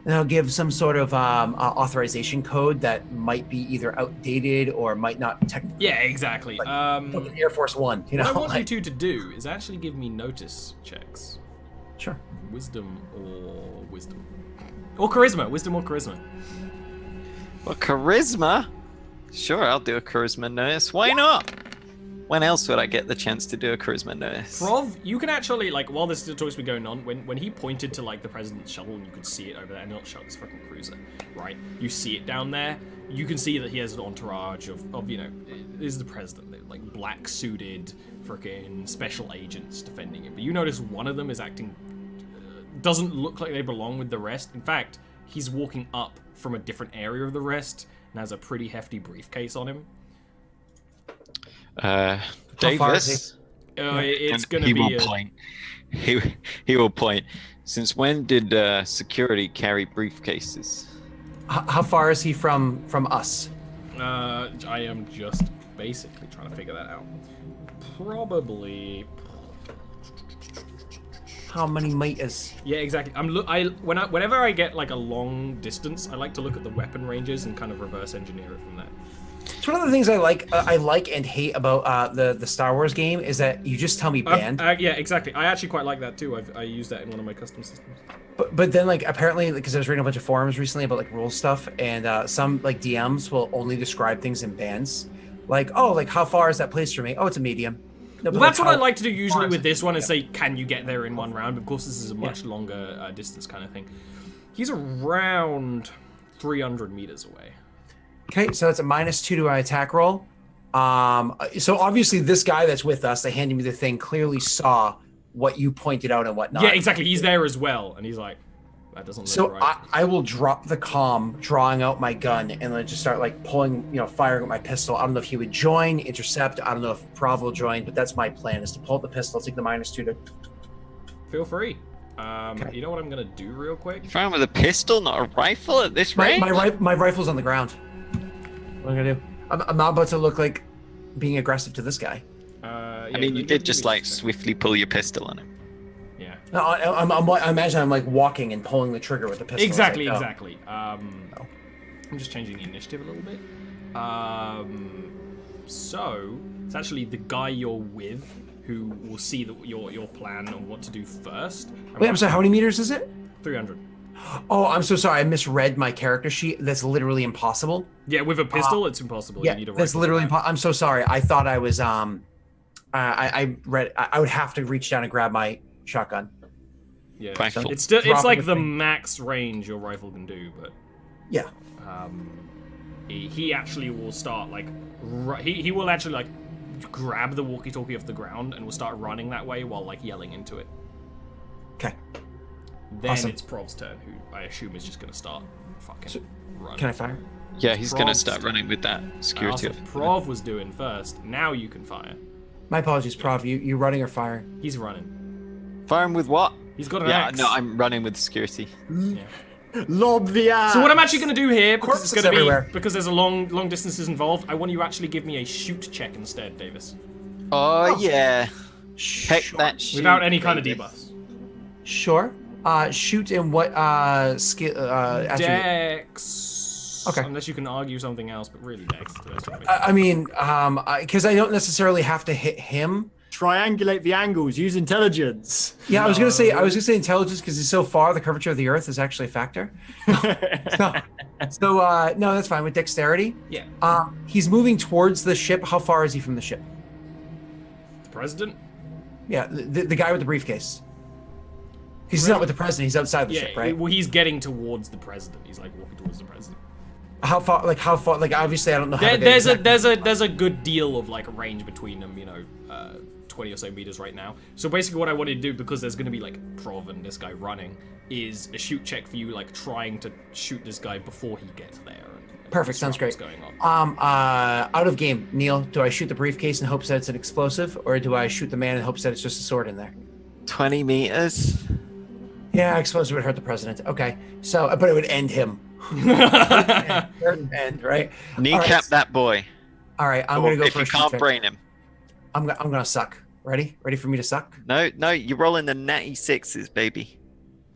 [SPEAKER 1] And I'll give some sort of authorization code that might be either outdated or might not technically.
[SPEAKER 2] Yeah, exactly.
[SPEAKER 1] Fucking Air Force One, you know.
[SPEAKER 2] What I want
[SPEAKER 1] like,
[SPEAKER 2] you two to do is actually give me notice checks.
[SPEAKER 1] Sure.
[SPEAKER 2] Wisdom or wisdom. Or charisma. Wisdom or charisma.
[SPEAKER 3] Well, charisma? Sure, I'll do a charisma notice. Why not? When else would I get the chance to do a charisma notice?
[SPEAKER 2] Prov, you can actually, like, while this talk's been going on, when he pointed to, like, the president's shuttle and you could see it over there, and not shuttle, it's fucking cruiser, right? You see it down there, you can see that he has an entourage of you know, this is the president, they're, like, black-suited, freaking special agents defending him. But you notice one of them is acting, doesn't look like they belong with the rest. In fact, he's walking up from a different area of the rest and has a pretty hefty briefcase on him.
[SPEAKER 3] Davis.
[SPEAKER 2] It's gonna
[SPEAKER 3] he
[SPEAKER 2] be.
[SPEAKER 3] Will point. He will point. Since when did security carry briefcases?
[SPEAKER 1] How far is he from us?
[SPEAKER 2] I am just basically trying to figure that out. Probably.
[SPEAKER 1] How many meters?
[SPEAKER 2] Yeah, exactly. Whenever I get like a long distance, I like to look at the weapon ranges and kind of reverse engineer it from there.
[SPEAKER 1] It's one of the things I like and hate about the Star Wars game is that you just tell me banned.
[SPEAKER 2] Yeah, exactly. I actually quite like that too. I use that in one of my custom systems.
[SPEAKER 1] But then like apparently because I was reading a bunch of forums recently about like rules stuff and some like DMs will only describe things in bands. Like, oh, like how far is that place from me? Oh, it's a medium. No,
[SPEAKER 2] Well,
[SPEAKER 1] but,
[SPEAKER 2] that's
[SPEAKER 1] like,
[SPEAKER 2] what I
[SPEAKER 1] how
[SPEAKER 2] like to do usually
[SPEAKER 1] far is
[SPEAKER 2] with
[SPEAKER 1] it?
[SPEAKER 2] this one is say, can you get there in one round? Of course, this is a much longer distance kind of thing. He's around 300 meters away.
[SPEAKER 1] Okay, so that's a -2 to my attack roll. So obviously this guy that's with us, that handed me the thing, clearly saw what you pointed out and whatnot.
[SPEAKER 2] Yeah, exactly. He's there as well, and he's like, that doesn't look
[SPEAKER 1] So
[SPEAKER 2] right.
[SPEAKER 1] I will drop the comm, drawing out my gun, and then just start like pulling, firing at my pistol. I don't know if he would join, intercept. I don't know if Prav will join, but that's my plan: is to pull out the pistol, take the -2 to.
[SPEAKER 2] Feel free.
[SPEAKER 1] Okay.
[SPEAKER 2] You know what I'm gonna do real quick?
[SPEAKER 3] Trying with a pistol, not a rifle at this range?
[SPEAKER 1] My rifle's on the ground. What am I gonna do? I'm not about to look like being aggressive to this guy.
[SPEAKER 3] I mean, you did just like swiftly pull your pistol on him.
[SPEAKER 2] Yeah.
[SPEAKER 1] No, I imagine I'm like walking and pulling the trigger with the pistol.
[SPEAKER 2] Exactly,
[SPEAKER 1] It's like,
[SPEAKER 2] exactly. I'm just changing the initiative a little bit. So it's actually the guy you're with who will see your plan on what to do first.
[SPEAKER 1] Wait, I'm sorry. How many meters is it?
[SPEAKER 2] 300.
[SPEAKER 1] Oh, I'm so sorry. I misread my character sheet. That's literally impossible.
[SPEAKER 2] Yeah, with a pistol, it's impossible.
[SPEAKER 1] Yeah,
[SPEAKER 2] you need a
[SPEAKER 1] that's
[SPEAKER 2] rifle
[SPEAKER 1] literally
[SPEAKER 2] for that.
[SPEAKER 1] impossible. I'm so sorry. I thought I was I read. I would have to reach down and grab my shotgun.
[SPEAKER 2] Yeah,
[SPEAKER 3] Rifle.
[SPEAKER 2] it's
[SPEAKER 1] Dropping
[SPEAKER 2] like
[SPEAKER 1] the
[SPEAKER 2] the
[SPEAKER 1] thing.
[SPEAKER 2] max range your rifle can do, but
[SPEAKER 1] Yeah.
[SPEAKER 2] he actually will start like he will actually like grab the walkie-talkie off the ground and will start running that way while like yelling into it.
[SPEAKER 1] Okay.
[SPEAKER 2] Then
[SPEAKER 1] Awesome.
[SPEAKER 2] it's Prov's turn, who I assume is just gonna start fucking running.
[SPEAKER 1] Can I fire?
[SPEAKER 3] Yeah, he's gonna
[SPEAKER 2] Prov's
[SPEAKER 3] start
[SPEAKER 2] turn.
[SPEAKER 3] running with that security.
[SPEAKER 2] That's what Prov was doing first. Now you can fire.
[SPEAKER 1] My apologies, Prav. You running or firing?
[SPEAKER 2] He's running.
[SPEAKER 3] Fire him with what?
[SPEAKER 2] He's got an
[SPEAKER 3] Yeah,
[SPEAKER 2] axe.
[SPEAKER 3] no, I'm running with security.
[SPEAKER 2] Yeah.
[SPEAKER 4] Lob the ass.
[SPEAKER 2] So what I'm actually going to do here, because it's
[SPEAKER 1] Corpses
[SPEAKER 2] going to be
[SPEAKER 1] everywhere.
[SPEAKER 2] because there's a long distances involved, I want you to actually give me a shoot check instead, Davis,
[SPEAKER 3] Oh yeah, heck
[SPEAKER 1] Sure.
[SPEAKER 3] that shit.
[SPEAKER 2] without any kind of
[SPEAKER 3] baby.
[SPEAKER 2] debuffs.
[SPEAKER 1] Sure. Shoot in what skill? Attribute?
[SPEAKER 2] Dex.
[SPEAKER 1] Okay.
[SPEAKER 2] Unless you can argue something else, but really Dex.
[SPEAKER 1] I mean, because I don't necessarily have to hit him.
[SPEAKER 4] Triangulate the angles. Use intelligence.
[SPEAKER 1] Yeah, I was gonna say intelligence because he's so far. The curvature of the Earth is actually a factor. So no, that's fine with dexterity.
[SPEAKER 2] Yeah.
[SPEAKER 1] He's moving towards the ship. How far is he from the ship?
[SPEAKER 2] The president.
[SPEAKER 1] Yeah, the guy with the briefcase. He's not with the president. He's outside the
[SPEAKER 2] Yeah.
[SPEAKER 1] ship, right?
[SPEAKER 2] Well, he's getting towards the president. He's like walking towards the president.
[SPEAKER 1] How far? Like obviously, I don't know how.
[SPEAKER 2] There's a good deal of like range between them. 20 or so meters right now. So basically what I wanted to do, because there's going to be like Prov and this guy running, is a shoot check for you, like trying to shoot this guy before he gets there. And
[SPEAKER 1] Perfect, sounds
[SPEAKER 2] disrupt
[SPEAKER 1] great.
[SPEAKER 2] what's going on.
[SPEAKER 1] Out of game, Neil. Do I shoot the briefcase in hopes that it's an explosive, or do I shoot the man in hopes that it's just a sword in there?
[SPEAKER 3] 20 meters.
[SPEAKER 1] Yeah, explosive would hurt the president. Okay, so but it would end him. End, right?
[SPEAKER 3] Kneecap
[SPEAKER 1] All right.
[SPEAKER 3] that boy.
[SPEAKER 1] All right, I'm gonna go
[SPEAKER 3] if
[SPEAKER 1] for
[SPEAKER 3] you
[SPEAKER 1] a shoot
[SPEAKER 3] can't
[SPEAKER 1] check.
[SPEAKER 3] brain him.
[SPEAKER 1] I'm gonna suck. Ready for me to suck?
[SPEAKER 3] No, you're rolling the natty sixes, baby.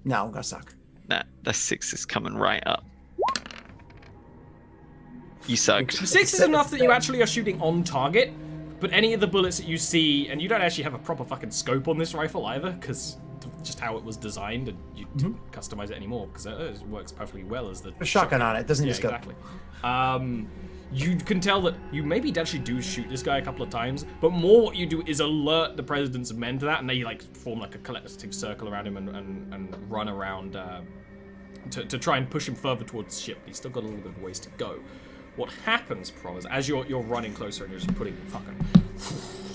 [SPEAKER 1] No, I'm gonna suck.
[SPEAKER 3] Nah, the 6 is coming right up. You sucked.
[SPEAKER 2] 6 is enough that you actually are shooting on target, but any of the bullets that you see, and you don't actually have a proper fucking scope on this rifle either, because just how it was designed, and you didn't customize it anymore, because it works perfectly well as the
[SPEAKER 1] A shotgun on it doesn't
[SPEAKER 2] yeah,
[SPEAKER 1] just go.
[SPEAKER 2] exactly. You can tell that you maybe actually do shoot this guy a couple of times, but more what you do is alert the president's men to that, and they like form like a collective circle around him and run around to try and push him further towards the ship. He's still got a little bit of ways to go. What happens, Pro, is as you're running closer and you're just putting fucking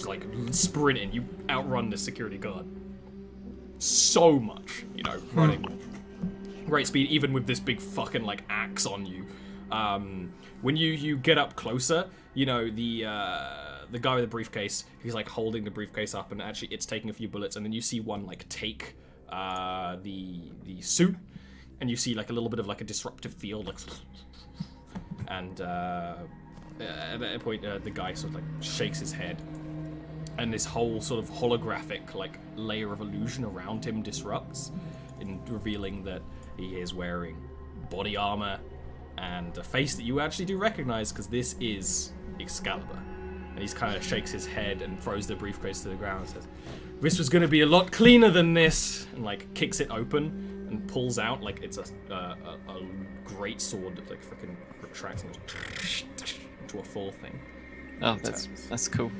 [SPEAKER 2] like sprinting, you outrun the security guard so much, you know, running great speed, even with this big fucking like axe on you. When you get up closer, you know, the guy with the briefcase, he's like holding the briefcase up, and actually it's taking a few bullets, and then you see one like take the suit, and you see like a little bit of like a disruptive field, like, and at that point the guy sort of like shakes his head, and this whole sort of holographic like layer of illusion around him disrupts, in revealing that he is wearing body armor and a face that you actually do recognize, because this is Excalibur. And he kind of shakes his head and throws the briefcase to the ground and says, "This was going to be a lot cleaner than this," and like kicks it open and pulls out like it's a great sword that like freaking retracts into a full thing.
[SPEAKER 3] Oh, that's cool.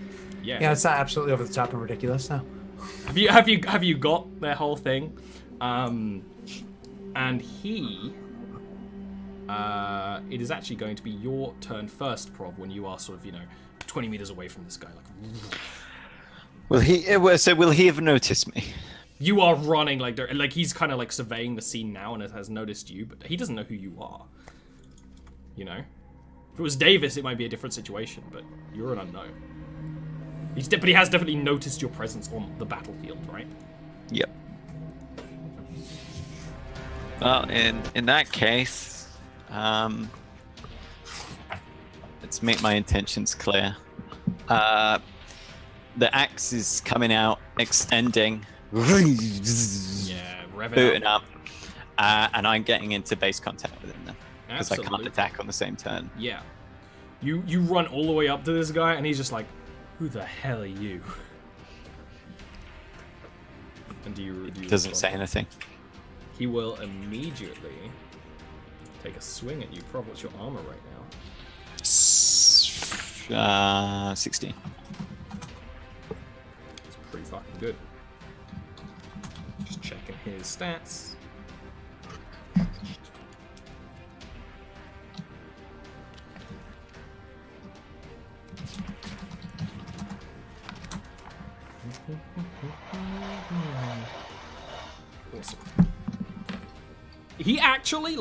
[SPEAKER 1] Yeah, it's not absolutely over the top and ridiculous now.
[SPEAKER 2] Have you got their whole thing? And he. It is actually going to be your turn first, Prov, when you are sort of, 20 meters away from this guy.
[SPEAKER 3] Will he have noticed me?
[SPEAKER 2] You are running like he's kind of like surveying the scene now and has noticed you, but he doesn't know who you are. You know, if it was Davis, it might be a different situation, but you're an unknown. But he has definitely noticed your presence on the battlefield, right?
[SPEAKER 3] Yep. Well, in that case. Let's make my intentions clear. The axe is coming out, extending, booting up, and I'm getting into base contact with him then, because I can't attack on the same turn.
[SPEAKER 2] Yeah, you run all the way up to this guy, and he's just like, "Who the hell are you?" And do you
[SPEAKER 3] doesn't say anything.
[SPEAKER 2] He will immediately take a swing at you. Prob, what's your armor right now?
[SPEAKER 3] 16.
[SPEAKER 2] It's pretty fucking good. Just checking his stats. Awesome. He actually,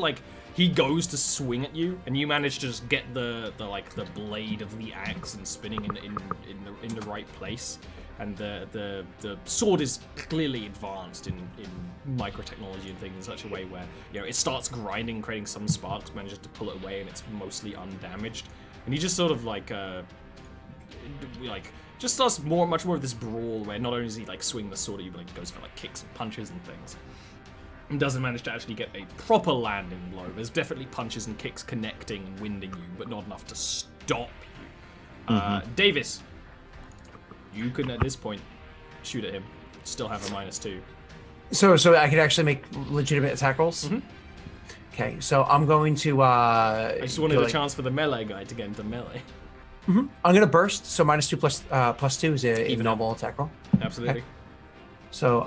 [SPEAKER 2] he goes to swing at you, and you manage to just get the blade of the axe and spinning in the right place. And the sword is clearly advanced in microtechnology and things in such a way where it starts grinding, creating some sparks, manages to pull it away, and it's mostly undamaged. And he just sort of just starts much more of this brawl where not only does he swing the sword at you, but goes for kicks and punches and things. And doesn't manage to actually get a proper landing blow. There's definitely punches and kicks connecting and winding you, but not enough to stop you. Davis, you can at this point shoot at him. Still have a -2.
[SPEAKER 1] So I could actually make legitimate attack rolls? Mm-hmm. Okay, so I'm going to...
[SPEAKER 2] I just wanted a chance for the melee guy to get into melee.
[SPEAKER 1] Mm-hmm. I'm going to burst, so -2 plus 2 is a normal attack roll.
[SPEAKER 2] Absolutely.
[SPEAKER 1] Okay. So,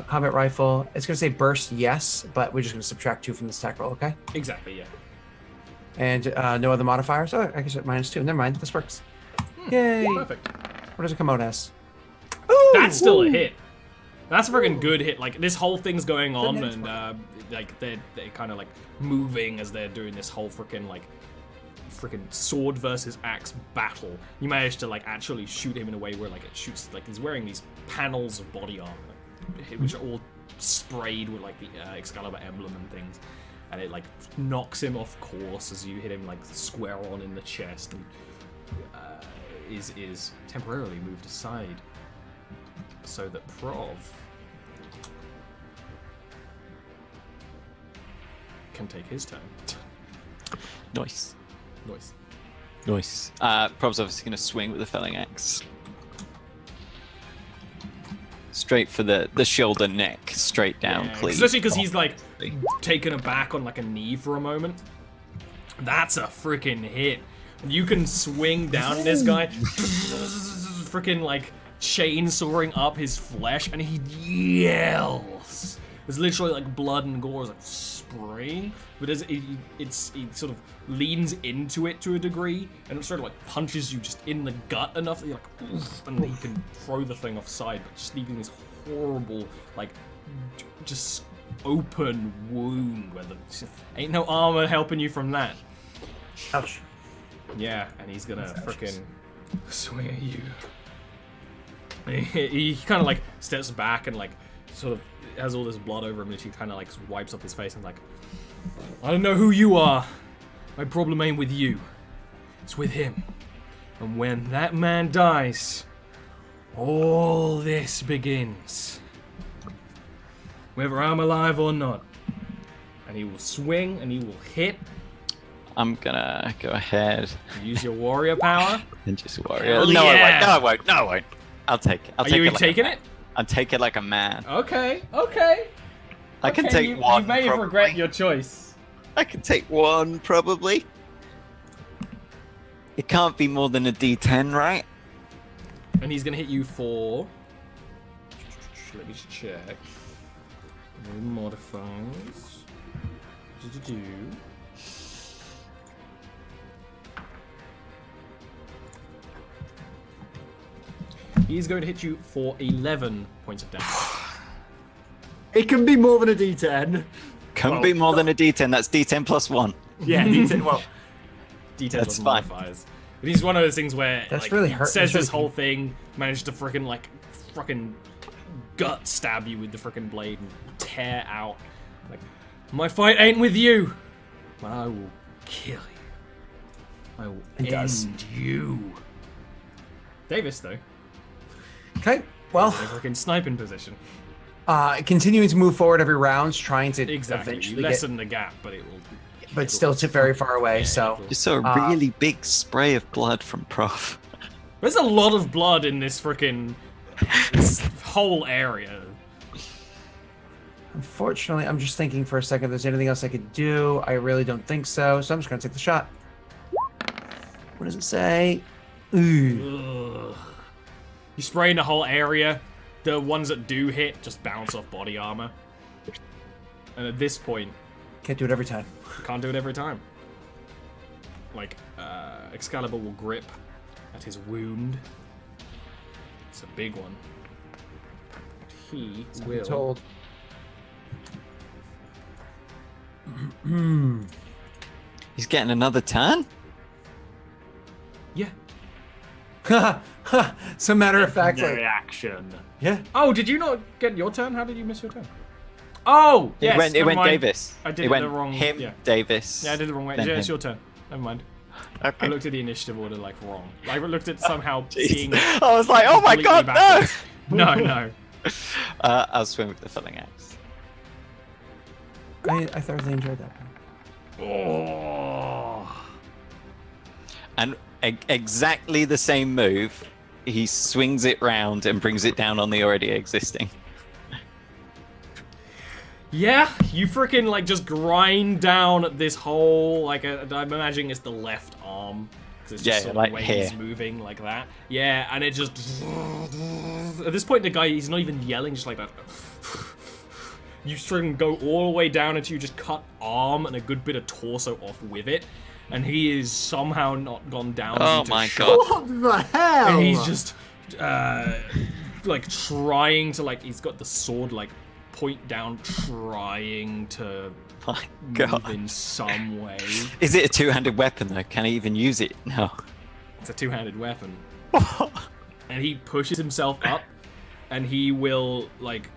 [SPEAKER 1] combat rifle, it's going to say burst, yes, but we're just going to subtract 2 from this attack roll, okay?
[SPEAKER 2] Exactly, yeah.
[SPEAKER 1] And no other modifiers? Oh, I guess -2. Never mind, this works. Yay!
[SPEAKER 2] Perfect.
[SPEAKER 1] What does it come out as? Ooh,
[SPEAKER 2] that's still a hit. That's a freaking good hit. This whole thing's going on, and they're kind of moving as they're doing this whole freaking sword versus axe battle. You manage to actually shoot him in a way where it shoots he's wearing these panels of body armor, which are all sprayed with the Excalibur emblem and things, and it knocks him off course as you hit him square on in the chest, and is temporarily moved aside so that Prov can take his turn.
[SPEAKER 3] Nice.
[SPEAKER 2] Nice.
[SPEAKER 3] Nice. Prob's obviously going to swing with the felling axe. Straight for the shoulder neck, straight down, clean.
[SPEAKER 2] Especially because he's like taken aback on like a knee for a moment. That's a freaking hit. You can swing down this guy, freaking like chainsawing up his flesh, and he yells. There's literally like blood and gore is like spraying, but he sort of leans into it to a degree, and it sort of like punches you just in the gut enough that you're like, oof, and he can throw the thing offside, but just leaving this horrible like just open wound where the ain't no armor helping you from that.
[SPEAKER 1] Ouch.
[SPEAKER 2] Yeah, and he's gonna frickin' swing at you. He kind of like steps back and like sort of has all this blood over him, and he kind of like wipes up his face and like, I don't know who you are. My problem ain't with you. It's with him. And when that man dies, all this begins. Whether I'm alive or not. And he will swing and he will hit.
[SPEAKER 3] I'm gonna go ahead.
[SPEAKER 2] Use your warrior power.
[SPEAKER 3] And just warrior.
[SPEAKER 2] Hell
[SPEAKER 3] No,
[SPEAKER 2] yeah.
[SPEAKER 3] I won't. No, I won't. I'll take it.
[SPEAKER 2] Are you taking it?
[SPEAKER 3] I'll take it like a man.
[SPEAKER 2] Okay.
[SPEAKER 3] I can take one.
[SPEAKER 2] You may
[SPEAKER 3] probably.
[SPEAKER 2] regret your choice.
[SPEAKER 3] I can take one, probably. It can't be more than a D10, right?
[SPEAKER 2] And he's gonna hit you for. Let me just check. No modifiers. Do. He's going to hit you for 11 points of damage.
[SPEAKER 4] It can be more than a D10.
[SPEAKER 3] Can be more than a D10. That's D10 plus 1.
[SPEAKER 4] Yeah, D10. Well,
[SPEAKER 2] D10
[SPEAKER 3] That's
[SPEAKER 2] plus
[SPEAKER 3] fine.
[SPEAKER 2] modifiers. But he's one of those things where
[SPEAKER 1] That's
[SPEAKER 2] like,
[SPEAKER 1] really
[SPEAKER 2] he
[SPEAKER 1] hurt-
[SPEAKER 2] says
[SPEAKER 1] that's
[SPEAKER 2] this
[SPEAKER 1] really-
[SPEAKER 2] whole thing, managed to frickin' gut stab you with the frickin' blade and tear out. Like, my fight ain't with you, but I will kill you. I will
[SPEAKER 1] It does.
[SPEAKER 2] end you. Davis, though,
[SPEAKER 1] Okay. Well,
[SPEAKER 2] in a frickin' sniping position.
[SPEAKER 1] continuing to move forward every round, trying to
[SPEAKER 2] Exactly. You
[SPEAKER 1] eventually
[SPEAKER 2] lessen the gap, but it will.
[SPEAKER 1] but still tip very far away. So
[SPEAKER 3] Just saw a really big spray of blood from Prof.
[SPEAKER 2] There's a lot of blood in this frickin' this whole area.
[SPEAKER 1] unfortunately, I'm just thinking for a second if there's anything else I could do. I really don't think so. So I'm just gonna take the shot. What does it say? Ooh.
[SPEAKER 2] Ugh. You spray in the whole area. The ones that do hit just bounce off body armor. And at this point,
[SPEAKER 1] Can't do it every time.
[SPEAKER 2] you can't do it every time. Like, Excalibur will grip at his wound. It's a big one. He
[SPEAKER 1] I'm
[SPEAKER 2] will.
[SPEAKER 1] told.
[SPEAKER 3] He's getting another turn?
[SPEAKER 2] Yeah.
[SPEAKER 1] So matter of fact,
[SPEAKER 4] no
[SPEAKER 1] like,
[SPEAKER 4] reaction.
[SPEAKER 1] yeah.
[SPEAKER 2] Oh, did you not get your turn? How did you miss your turn? Oh, yes.
[SPEAKER 3] It
[SPEAKER 2] never
[SPEAKER 3] went
[SPEAKER 2] mind.
[SPEAKER 3] Davis.
[SPEAKER 2] I did
[SPEAKER 3] it
[SPEAKER 2] it
[SPEAKER 3] went
[SPEAKER 2] the wrong.
[SPEAKER 3] him,
[SPEAKER 2] Yeah.
[SPEAKER 3] Davis.
[SPEAKER 2] Yeah, I did it the wrong way.
[SPEAKER 3] then
[SPEAKER 2] Yeah, it's
[SPEAKER 3] him.
[SPEAKER 2] your turn. Never mind.
[SPEAKER 3] Okay.
[SPEAKER 2] I looked at the initiative order like wrong. I looked at somehow
[SPEAKER 3] Jeez.
[SPEAKER 2] seeing.
[SPEAKER 3] I was like, oh my
[SPEAKER 2] completely
[SPEAKER 3] god, no!
[SPEAKER 2] backwards. No.
[SPEAKER 3] I'll swing with the felling axe.
[SPEAKER 1] I thoroughly enjoyed that.
[SPEAKER 2] Oh.
[SPEAKER 3] And exactly the same move, he swings it round and brings it down on the already existing.
[SPEAKER 2] Yeah, you freaking like just grind down this whole like I'm imagining it's the left arm. 'Cause it's just
[SPEAKER 3] Yeah,
[SPEAKER 2] sort
[SPEAKER 3] like
[SPEAKER 2] of the way
[SPEAKER 3] here.
[SPEAKER 2] he's moving like that. Yeah, and it just at this point the guy he's not even yelling, just like that. You freaking go all the way down until you just cut arm and a good bit of torso off with it, and he is somehow not gone down.
[SPEAKER 3] Oh
[SPEAKER 2] into
[SPEAKER 3] my
[SPEAKER 2] shock.
[SPEAKER 3] god.
[SPEAKER 4] What the hell?
[SPEAKER 2] And he's just like trying to like he's got the sword like point down, trying to
[SPEAKER 3] My
[SPEAKER 2] move
[SPEAKER 3] god.
[SPEAKER 2] in some way.
[SPEAKER 3] Is it a two-handed weapon though? Can I even use it? No.
[SPEAKER 2] It's a two-handed weapon. And he pushes himself up, and he will like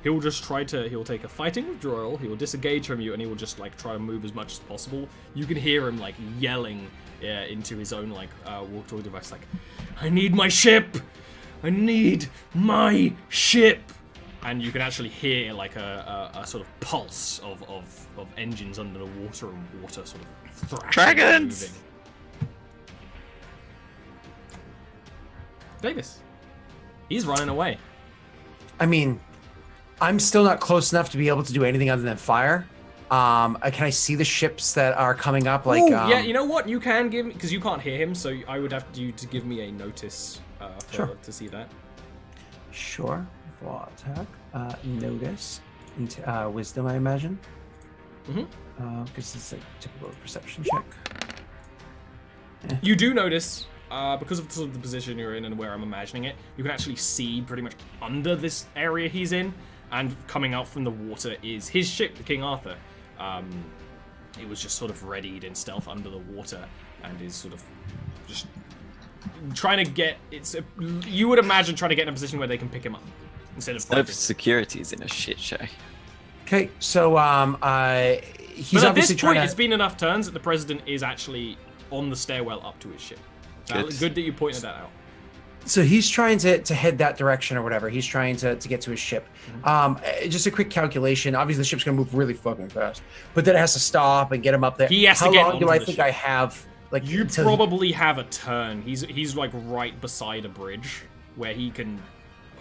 [SPEAKER 2] he'll just try to he'll take a fighting withdrawal, he will disengage from you, and he will just like try to move as much as possible. You can hear him like yelling into his own like walk-talkie device like, I need my ship! I need my ship! and you can actually hear like a sort of pulse of engines under the water and water sort of thrashing
[SPEAKER 3] Dragons!
[SPEAKER 2] and moving. Davis. He's running away.
[SPEAKER 1] I mean, I'm still not close enough to be able to do anything other than fire. Can I see the ships that are coming up? Like,
[SPEAKER 2] Ooh, yeah, you know what? You can give me, because you can't hear him, so I would have you to give me a notice to see that.
[SPEAKER 1] Sure. Raw attack. Notice. Wisdom, I imagine.
[SPEAKER 2] Mm-hmm.
[SPEAKER 1] Because it's a typical perception check.
[SPEAKER 2] You do notice, because of sort of the position you're in and where I'm imagining it, you can actually see pretty much under this area he's in, and coming out from the water is his ship, the King Arthur. It was just sort of readied in stealth under the water, and is sort of just trying to get. You would imagine trying to get in a position where they can pick him up instead of fighting.
[SPEAKER 3] Security's in a shit show.
[SPEAKER 1] Okay, so he's
[SPEAKER 2] But at
[SPEAKER 1] obviously
[SPEAKER 2] this
[SPEAKER 1] trying
[SPEAKER 2] point,
[SPEAKER 1] to.
[SPEAKER 2] it's been enough turns that the president is actually on the stairwell up to his ship. Good that you pointed that out.
[SPEAKER 1] So he's trying to head that direction or whatever. He's trying to get to his ship. Just a quick calculation. Obviously, the ship's gonna move really fucking fast, but then it has to stop and get him up there.
[SPEAKER 2] He has to
[SPEAKER 1] How
[SPEAKER 2] get
[SPEAKER 1] long do
[SPEAKER 2] onto
[SPEAKER 1] I
[SPEAKER 2] the
[SPEAKER 1] think
[SPEAKER 2] ship.
[SPEAKER 1] I have? Like,
[SPEAKER 2] You
[SPEAKER 1] until
[SPEAKER 2] probably have a turn. He's like right beside a bridge where he can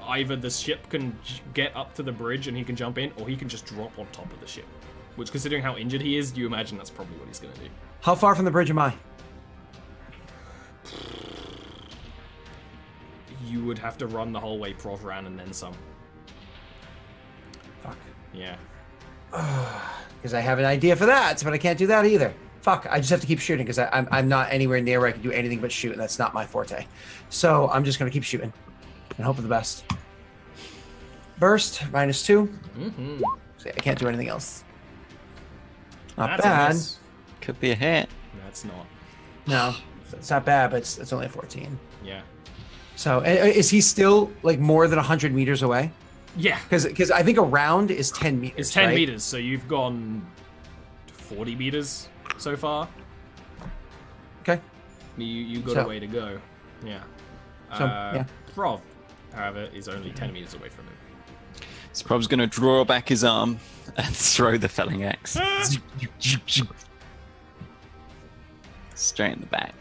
[SPEAKER 2] either the ship can get up to the bridge and he can jump in, or he can just drop on top of the ship. Which, considering how injured he is, you imagine that's probably what he's gonna do.
[SPEAKER 1] How far from the bridge am I?
[SPEAKER 2] You would have to run the whole way Prov ran and then some.
[SPEAKER 1] Fuck.
[SPEAKER 2] Yeah.
[SPEAKER 1] Because I have an idea for that, but I can't do that either. Fuck, I just have to keep shooting because I'm not anywhere near where I can do anything but shoot, and that's not my forte. So I'm just going to keep shooting and hope for the best. Burst, -2.
[SPEAKER 2] Mm-hmm.
[SPEAKER 1] See, I can't do anything else. Not
[SPEAKER 2] That's a
[SPEAKER 1] bad.
[SPEAKER 2] miss.
[SPEAKER 3] Could be a hit.
[SPEAKER 2] That's not.
[SPEAKER 1] No, it's not bad, but it's only a 14.
[SPEAKER 2] Yeah.
[SPEAKER 1] So is he still like more than 100 meters away?
[SPEAKER 2] Yeah.
[SPEAKER 1] Because I think a round is 10 meters.
[SPEAKER 2] It's 10
[SPEAKER 1] right?
[SPEAKER 2] meters, so you've gone 40 meters so far.
[SPEAKER 1] Okay.
[SPEAKER 2] You got
[SPEAKER 1] So-
[SPEAKER 2] a way to go. Yeah.
[SPEAKER 1] So, yeah.
[SPEAKER 2] Prov, however, is only 10 meters away from him.
[SPEAKER 3] So Prob's gonna draw back his arm and throw the felling axe. Straight in the back.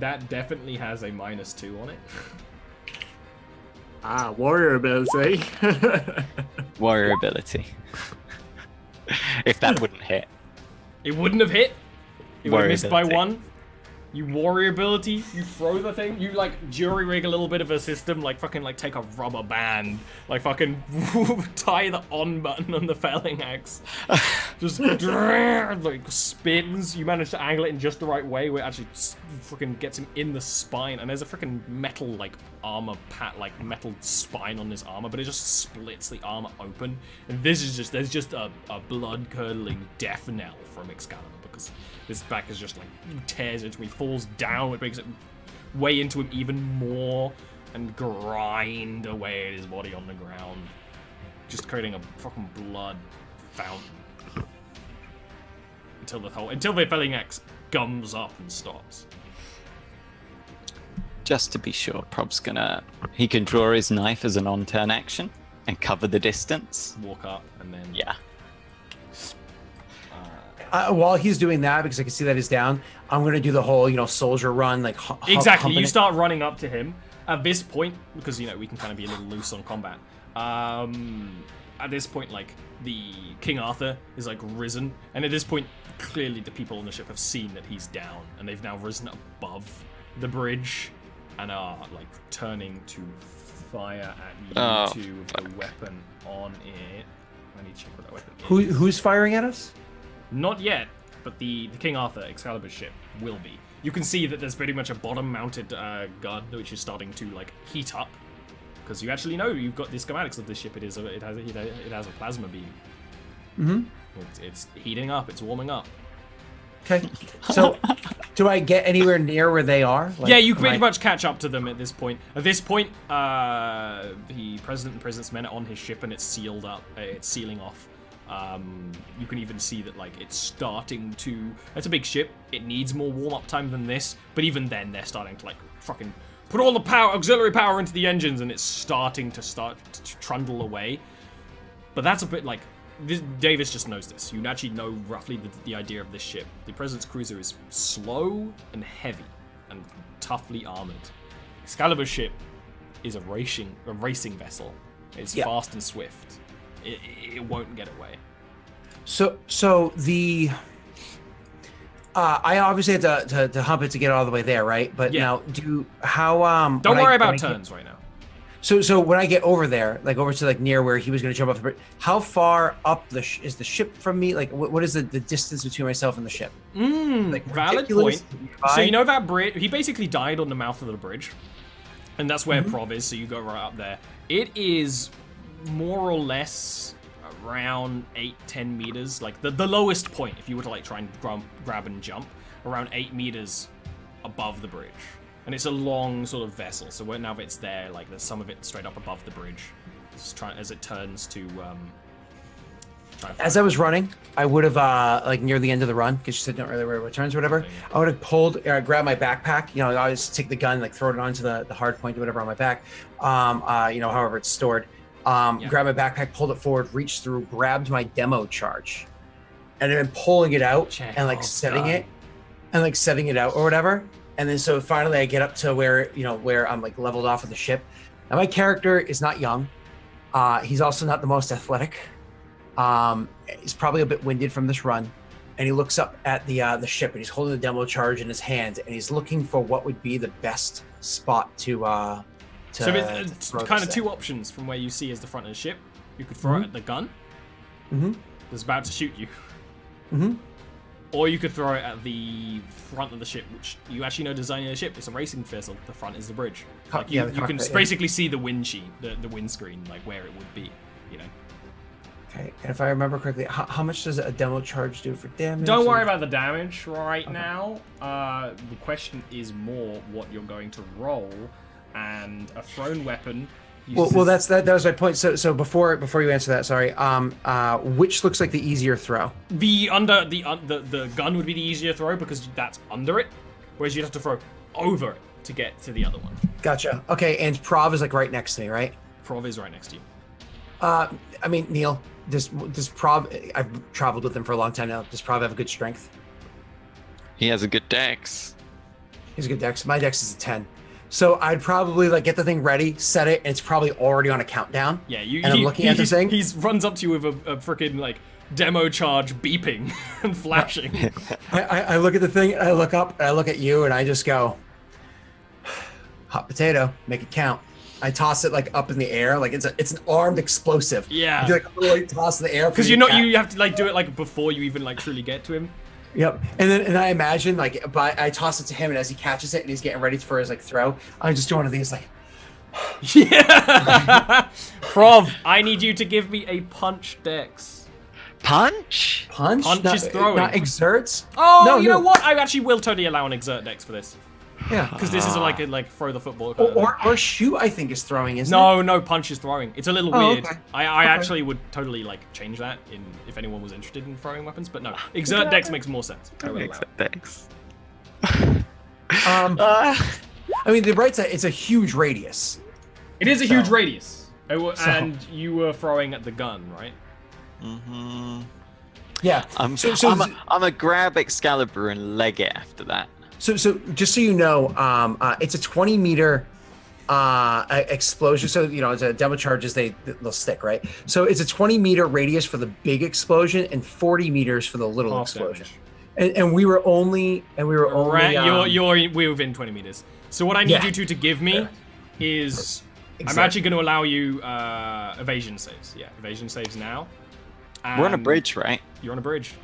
[SPEAKER 2] That definitely has a -2 on it.
[SPEAKER 4] Warrior ability.
[SPEAKER 3] Warrior ability. If that wouldn't hit.
[SPEAKER 2] It wouldn't have hit. It would have
[SPEAKER 3] Warrior
[SPEAKER 2] missed by
[SPEAKER 3] ability.
[SPEAKER 2] 1. You warrior ability, you throw the thing, you like jury rig a little bit of a system, like fucking like take a rubber band, like fucking tie the on button on the felling axe. Just like spins, you manage to angle it in just the right way where it actually fucking gets him in the spine, and there's a freaking metal like armor like metal spine on his armor, but it just splits the armor open, and there's just a blood curdling death knell from Excalibur, because this back is just like tears into him, he falls down, it makes it way into him even more, and grind away at his body on the ground, just creating a fucking blood fountain until the felling axe gums up and stops.
[SPEAKER 3] Just to be sure, Prob's gonna... He can draw his knife as an on-turn action and cover the distance.
[SPEAKER 2] Walk up and then
[SPEAKER 3] Yeah.
[SPEAKER 1] While he's doing that, because I can see that he's down, I'm going to do the whole, soldier run, like
[SPEAKER 2] exactly.
[SPEAKER 1] humping
[SPEAKER 2] You
[SPEAKER 1] it.
[SPEAKER 2] start running up to him at this point, because we can kind of be a little loose on combat. At this point, like the King Arthur is like risen, and at this point, clearly the people on the ship have seen that he's down, and they've now risen above the bridge and are like turning to fire at you two with the weapon on it. I need to check what that weapon is.
[SPEAKER 1] Who's firing at us?
[SPEAKER 2] Not yet, but the King Arthur Excalibur ship will be. You can see that there's pretty much a bottom-mounted gun which is starting to like heat up, because you actually know you've got the schematics of this ship. It has a plasma beam.
[SPEAKER 1] Mm-hmm.
[SPEAKER 2] It's heating up. It's warming up.
[SPEAKER 1] Okay. So, do I get anywhere near where they are? Like,
[SPEAKER 2] Yeah, you
[SPEAKER 1] am
[SPEAKER 2] pretty
[SPEAKER 1] I-
[SPEAKER 2] much catch up to them at this point. At this point, the president and president's men are on his ship and it's sealed up. It's sealing off. You can even see that like it's starting to. It's a big ship. It needs more warm-up time than this. But even then, they're starting to like fucking put all the power, auxiliary power into the engines, and it's starting to trundle away. But that's a bit like, Davis just knows this. You actually know roughly the idea of this ship. The President's Cruiser is slow and heavy and toughly armored. Excalibur's ship is a racing vessel. It's fast and swift. It won't get away.
[SPEAKER 1] So the I obviously had to hump it to get all the way there, right? But now, don't
[SPEAKER 2] worry about turns right now.
[SPEAKER 1] So when I get over there, like over to like near where he was going to jump off the bridge, how far up is the ship from me? Like what is the distance between myself and the ship?
[SPEAKER 2] Like valid point. So you know that bridge? He basically died on the mouth of the bridge, and that's where Prov is. So you go right up there. It is more or less around 8-10 meters, like the lowest point. If you were to like try and grab and jump, around 8 meters above the bridge. And it's a long sort of vessel, so now that it's there, like there's some of it straight up above the bridge, as it turns to.
[SPEAKER 1] As I was running, I would have like near the end of the run, because you said don't really worry about turns or whatever. I would have grabbed my backpack. You know, I always take the gun, like throw it onto the hard point or whatever on my back. You know, however it's stored. Grab my backpack, pulled it forward, reached through, grabbed my demo charge, and then pulling it out and like setting it out or whatever. And then so finally I get up to where I'm like leveled off of the ship. Now my character is not young. He's also not the most athletic. He's probably a bit winded from this run. And he looks up at the ship and he's holding the demo charge in his hand and he's looking for what would be the best spot to
[SPEAKER 2] so it's kind of two options from where you see as the front of the ship. You could throw it at the gun that's about to shoot you. Or you could throw it at the front of the ship, which you actually know designing the ship. It's a racing vessel. The front is the bridge. Like you can basically see the windshield, the windscreen, like where it would be, you know.
[SPEAKER 1] Okay, and if I remember correctly, how much does a demo charge do for damage?
[SPEAKER 2] Don't worry about the damage right now. The question is more what you're going to roll, and a thrown weapon.
[SPEAKER 1] Well, that was my point. So before you answer that, sorry. Which looks like the easier throw?
[SPEAKER 2] The gun would be the easier throw because that's under it, whereas you'd have to throw over it to get to the other one.
[SPEAKER 1] Gotcha. Okay, and Prov is like right next to me, right?
[SPEAKER 2] Prov is right next to you.
[SPEAKER 1] I mean, Neil, does Prov? I've traveled with him for a long time now. Does Prov have a good strength?
[SPEAKER 3] He has a good dex.
[SPEAKER 1] He's a good dex. My dex is a 10. So I'd probably like get the thing ready, set it, and it's probably already on a countdown.
[SPEAKER 2] Yeah,
[SPEAKER 1] I'm looking at this thing.
[SPEAKER 2] He runs up to you with a freaking like demo charge beeping and flashing.
[SPEAKER 1] I look at the thing, and I look up, and I look at you, and I just go, hot potato, make it count. I toss it like up in the air, like it's an armed explosive.
[SPEAKER 2] Yeah.
[SPEAKER 1] I do like a little like, toss in the air
[SPEAKER 2] because you have to like do it like before you even like truly get to him.
[SPEAKER 1] Yep, and I imagine like, I toss it to him, and as he catches it and he's getting ready for his like throw, I'm just doing one of these like,
[SPEAKER 2] yeah. Prov, I need you to give me a punch dex.
[SPEAKER 3] Punch?
[SPEAKER 1] Punch
[SPEAKER 2] is throwing.
[SPEAKER 1] Not exerts.
[SPEAKER 2] Oh, no, you know what? I actually will totally allow an exert dex for this.
[SPEAKER 1] Yeah,
[SPEAKER 2] because this is like a throw the football. Kind
[SPEAKER 1] or shoot. I think is throwing, isn't
[SPEAKER 2] it?
[SPEAKER 1] No,
[SPEAKER 2] no, punch is throwing. It's a little weird.
[SPEAKER 1] Okay.
[SPEAKER 2] I actually would totally like change that if anyone was interested in throwing weapons, but no, exert dex makes more sense.
[SPEAKER 3] Exert dex.
[SPEAKER 1] I mean, the right side. It's a huge radius.
[SPEAKER 2] It is a huge radius, and you were throwing at the gun, right?
[SPEAKER 3] Mm-hmm.
[SPEAKER 1] Yeah.
[SPEAKER 3] I'm a grab Excalibur and leg it after that.
[SPEAKER 1] So just so you know, it's a 20-meter explosion. So it's a demo charges they'll stick, right? So it's a 20-meter radius for the big explosion and 40 meters for the little explosion. And we were only you're
[SPEAKER 2] within 20 meters. So what I need you to give me is I'm actually going to allow you evasion saves. Yeah, evasion saves now.
[SPEAKER 3] We're on a bridge, right?
[SPEAKER 2] You're on a bridge.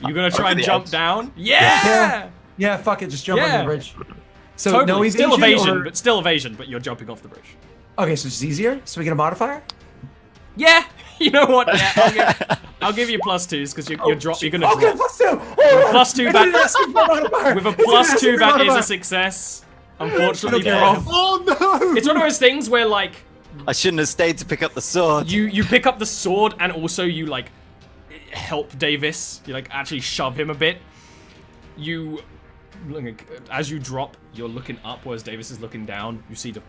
[SPEAKER 2] You're going to try and jump down? Yeah!
[SPEAKER 1] Yeah, fuck it, just jump on the bridge. So
[SPEAKER 2] totally.
[SPEAKER 1] No evasion,
[SPEAKER 2] still evasion, but you're jumping off the bridge.
[SPEAKER 1] Okay, so it's easier? So we get a modifier?
[SPEAKER 2] Yeah! You know what? Yeah, I'll give you +2s because you're gonna drop.
[SPEAKER 1] Okay, +2!
[SPEAKER 2] With a +2 that is a success. Unfortunately, Prov.
[SPEAKER 1] Oh no!
[SPEAKER 2] It's one of those things where like
[SPEAKER 3] I shouldn't have stayed to pick up the sword.
[SPEAKER 2] You pick up the sword and also you like help Davis. You like actually shove him a bit. You as you drop, you're looking up, whereas Davis is looking down. You see the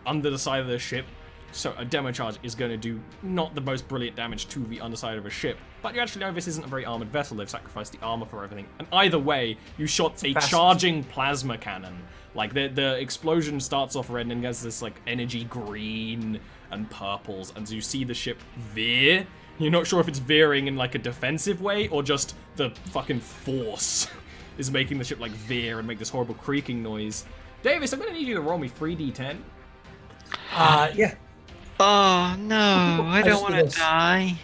[SPEAKER 2] under the side of the ship. So a demo charge is going to do not the most brilliant damage to the underside of a ship, but you actually know this isn't a very armored vessel. They've sacrificed the armor for everything. And either way, you shot a charging plasma cannon. Like the explosion starts off red and then gets this like energy green and purples, and so you see the ship veer. You're not sure if it's veering in like a defensive way or just the fucking force is making the ship like veer and make this horrible creaking noise. Davis, I'm going to need you to roll me 3d10.
[SPEAKER 1] Yeah.
[SPEAKER 3] Oh no, I don't
[SPEAKER 1] just
[SPEAKER 3] want
[SPEAKER 1] do
[SPEAKER 3] to
[SPEAKER 1] this.
[SPEAKER 3] die.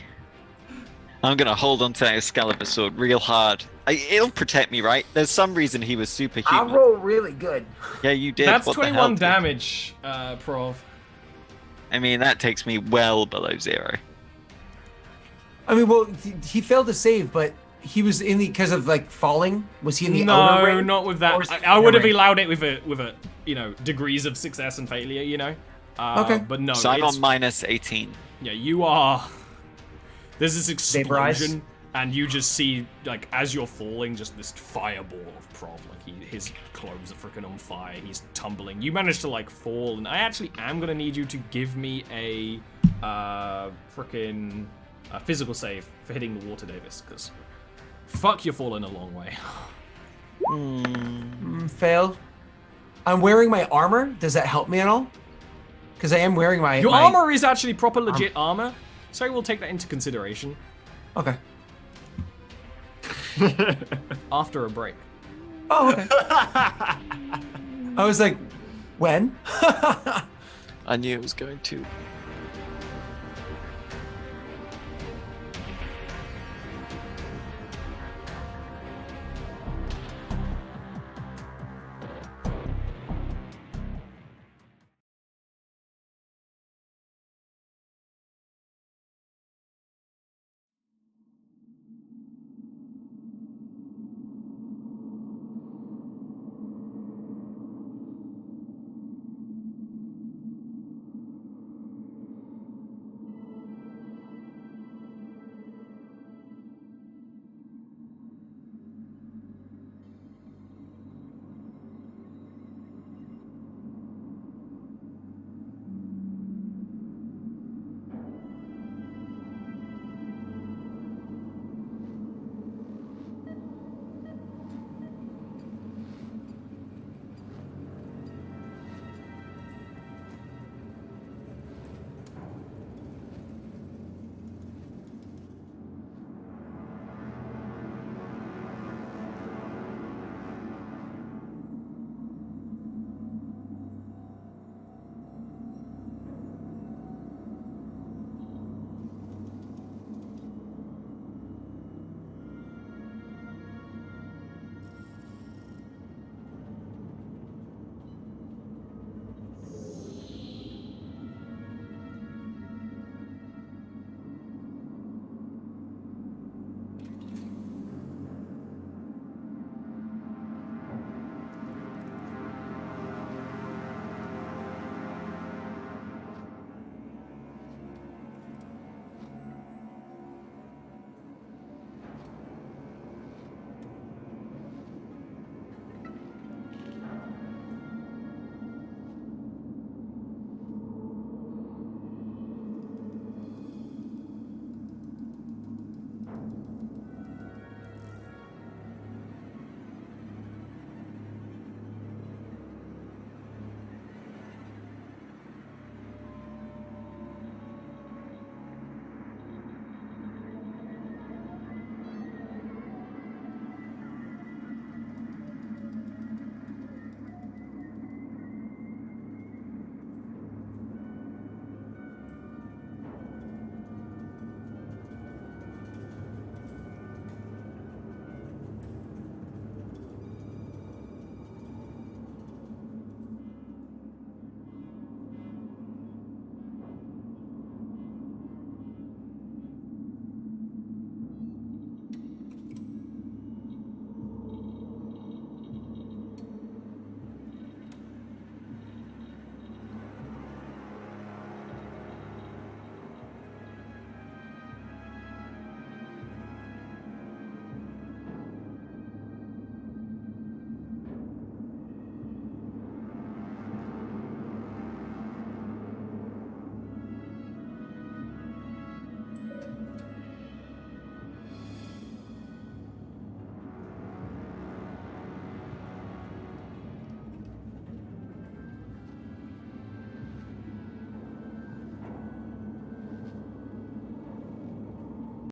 [SPEAKER 3] I'm gonna hold on to that Excalibur sword real hard. It'll protect me, right? There's some reason he was
[SPEAKER 1] I
[SPEAKER 3] superhuman.
[SPEAKER 1] roll really good.
[SPEAKER 3] Yeah, you did.
[SPEAKER 2] That's
[SPEAKER 3] What the hell,
[SPEAKER 2] 21
[SPEAKER 3] dude?
[SPEAKER 2] damage, Prov.
[SPEAKER 3] I mean, that takes me well below 0.
[SPEAKER 1] I mean, well, he failed to save, but he was in the because of like falling. Was he in the outer
[SPEAKER 2] No,
[SPEAKER 1] ring?
[SPEAKER 2] not with
[SPEAKER 1] Or was
[SPEAKER 2] that.
[SPEAKER 1] he
[SPEAKER 2] I
[SPEAKER 1] in
[SPEAKER 2] would
[SPEAKER 1] the
[SPEAKER 2] have
[SPEAKER 1] ring?
[SPEAKER 2] allowed it with a degrees of success and failure, you know.
[SPEAKER 1] Okay.
[SPEAKER 2] But no,
[SPEAKER 3] So I'm
[SPEAKER 2] it's-
[SPEAKER 3] on minus 18.
[SPEAKER 2] Yeah, you are. There's this
[SPEAKER 1] Vaporize?
[SPEAKER 2] explosion, and you just see, like, as you're falling, just this fireball of Prov. Like, his clothes are freaking on fire. He's tumbling. You manage to, like, fall, and I actually am gonna need you to give me a freaking physical save for hitting the water, Davis, because fuck, you're falling a long way.
[SPEAKER 1] Failed. I'm wearing my armor. Does that help me at all? Because I am wearing my
[SPEAKER 2] Your
[SPEAKER 1] my-
[SPEAKER 2] armor is actually proper, legit armor, so we'll take that into consideration
[SPEAKER 1] Okay.
[SPEAKER 2] after a break.
[SPEAKER 1] Oh, okay. I was like, when?
[SPEAKER 3] I knew it was going to.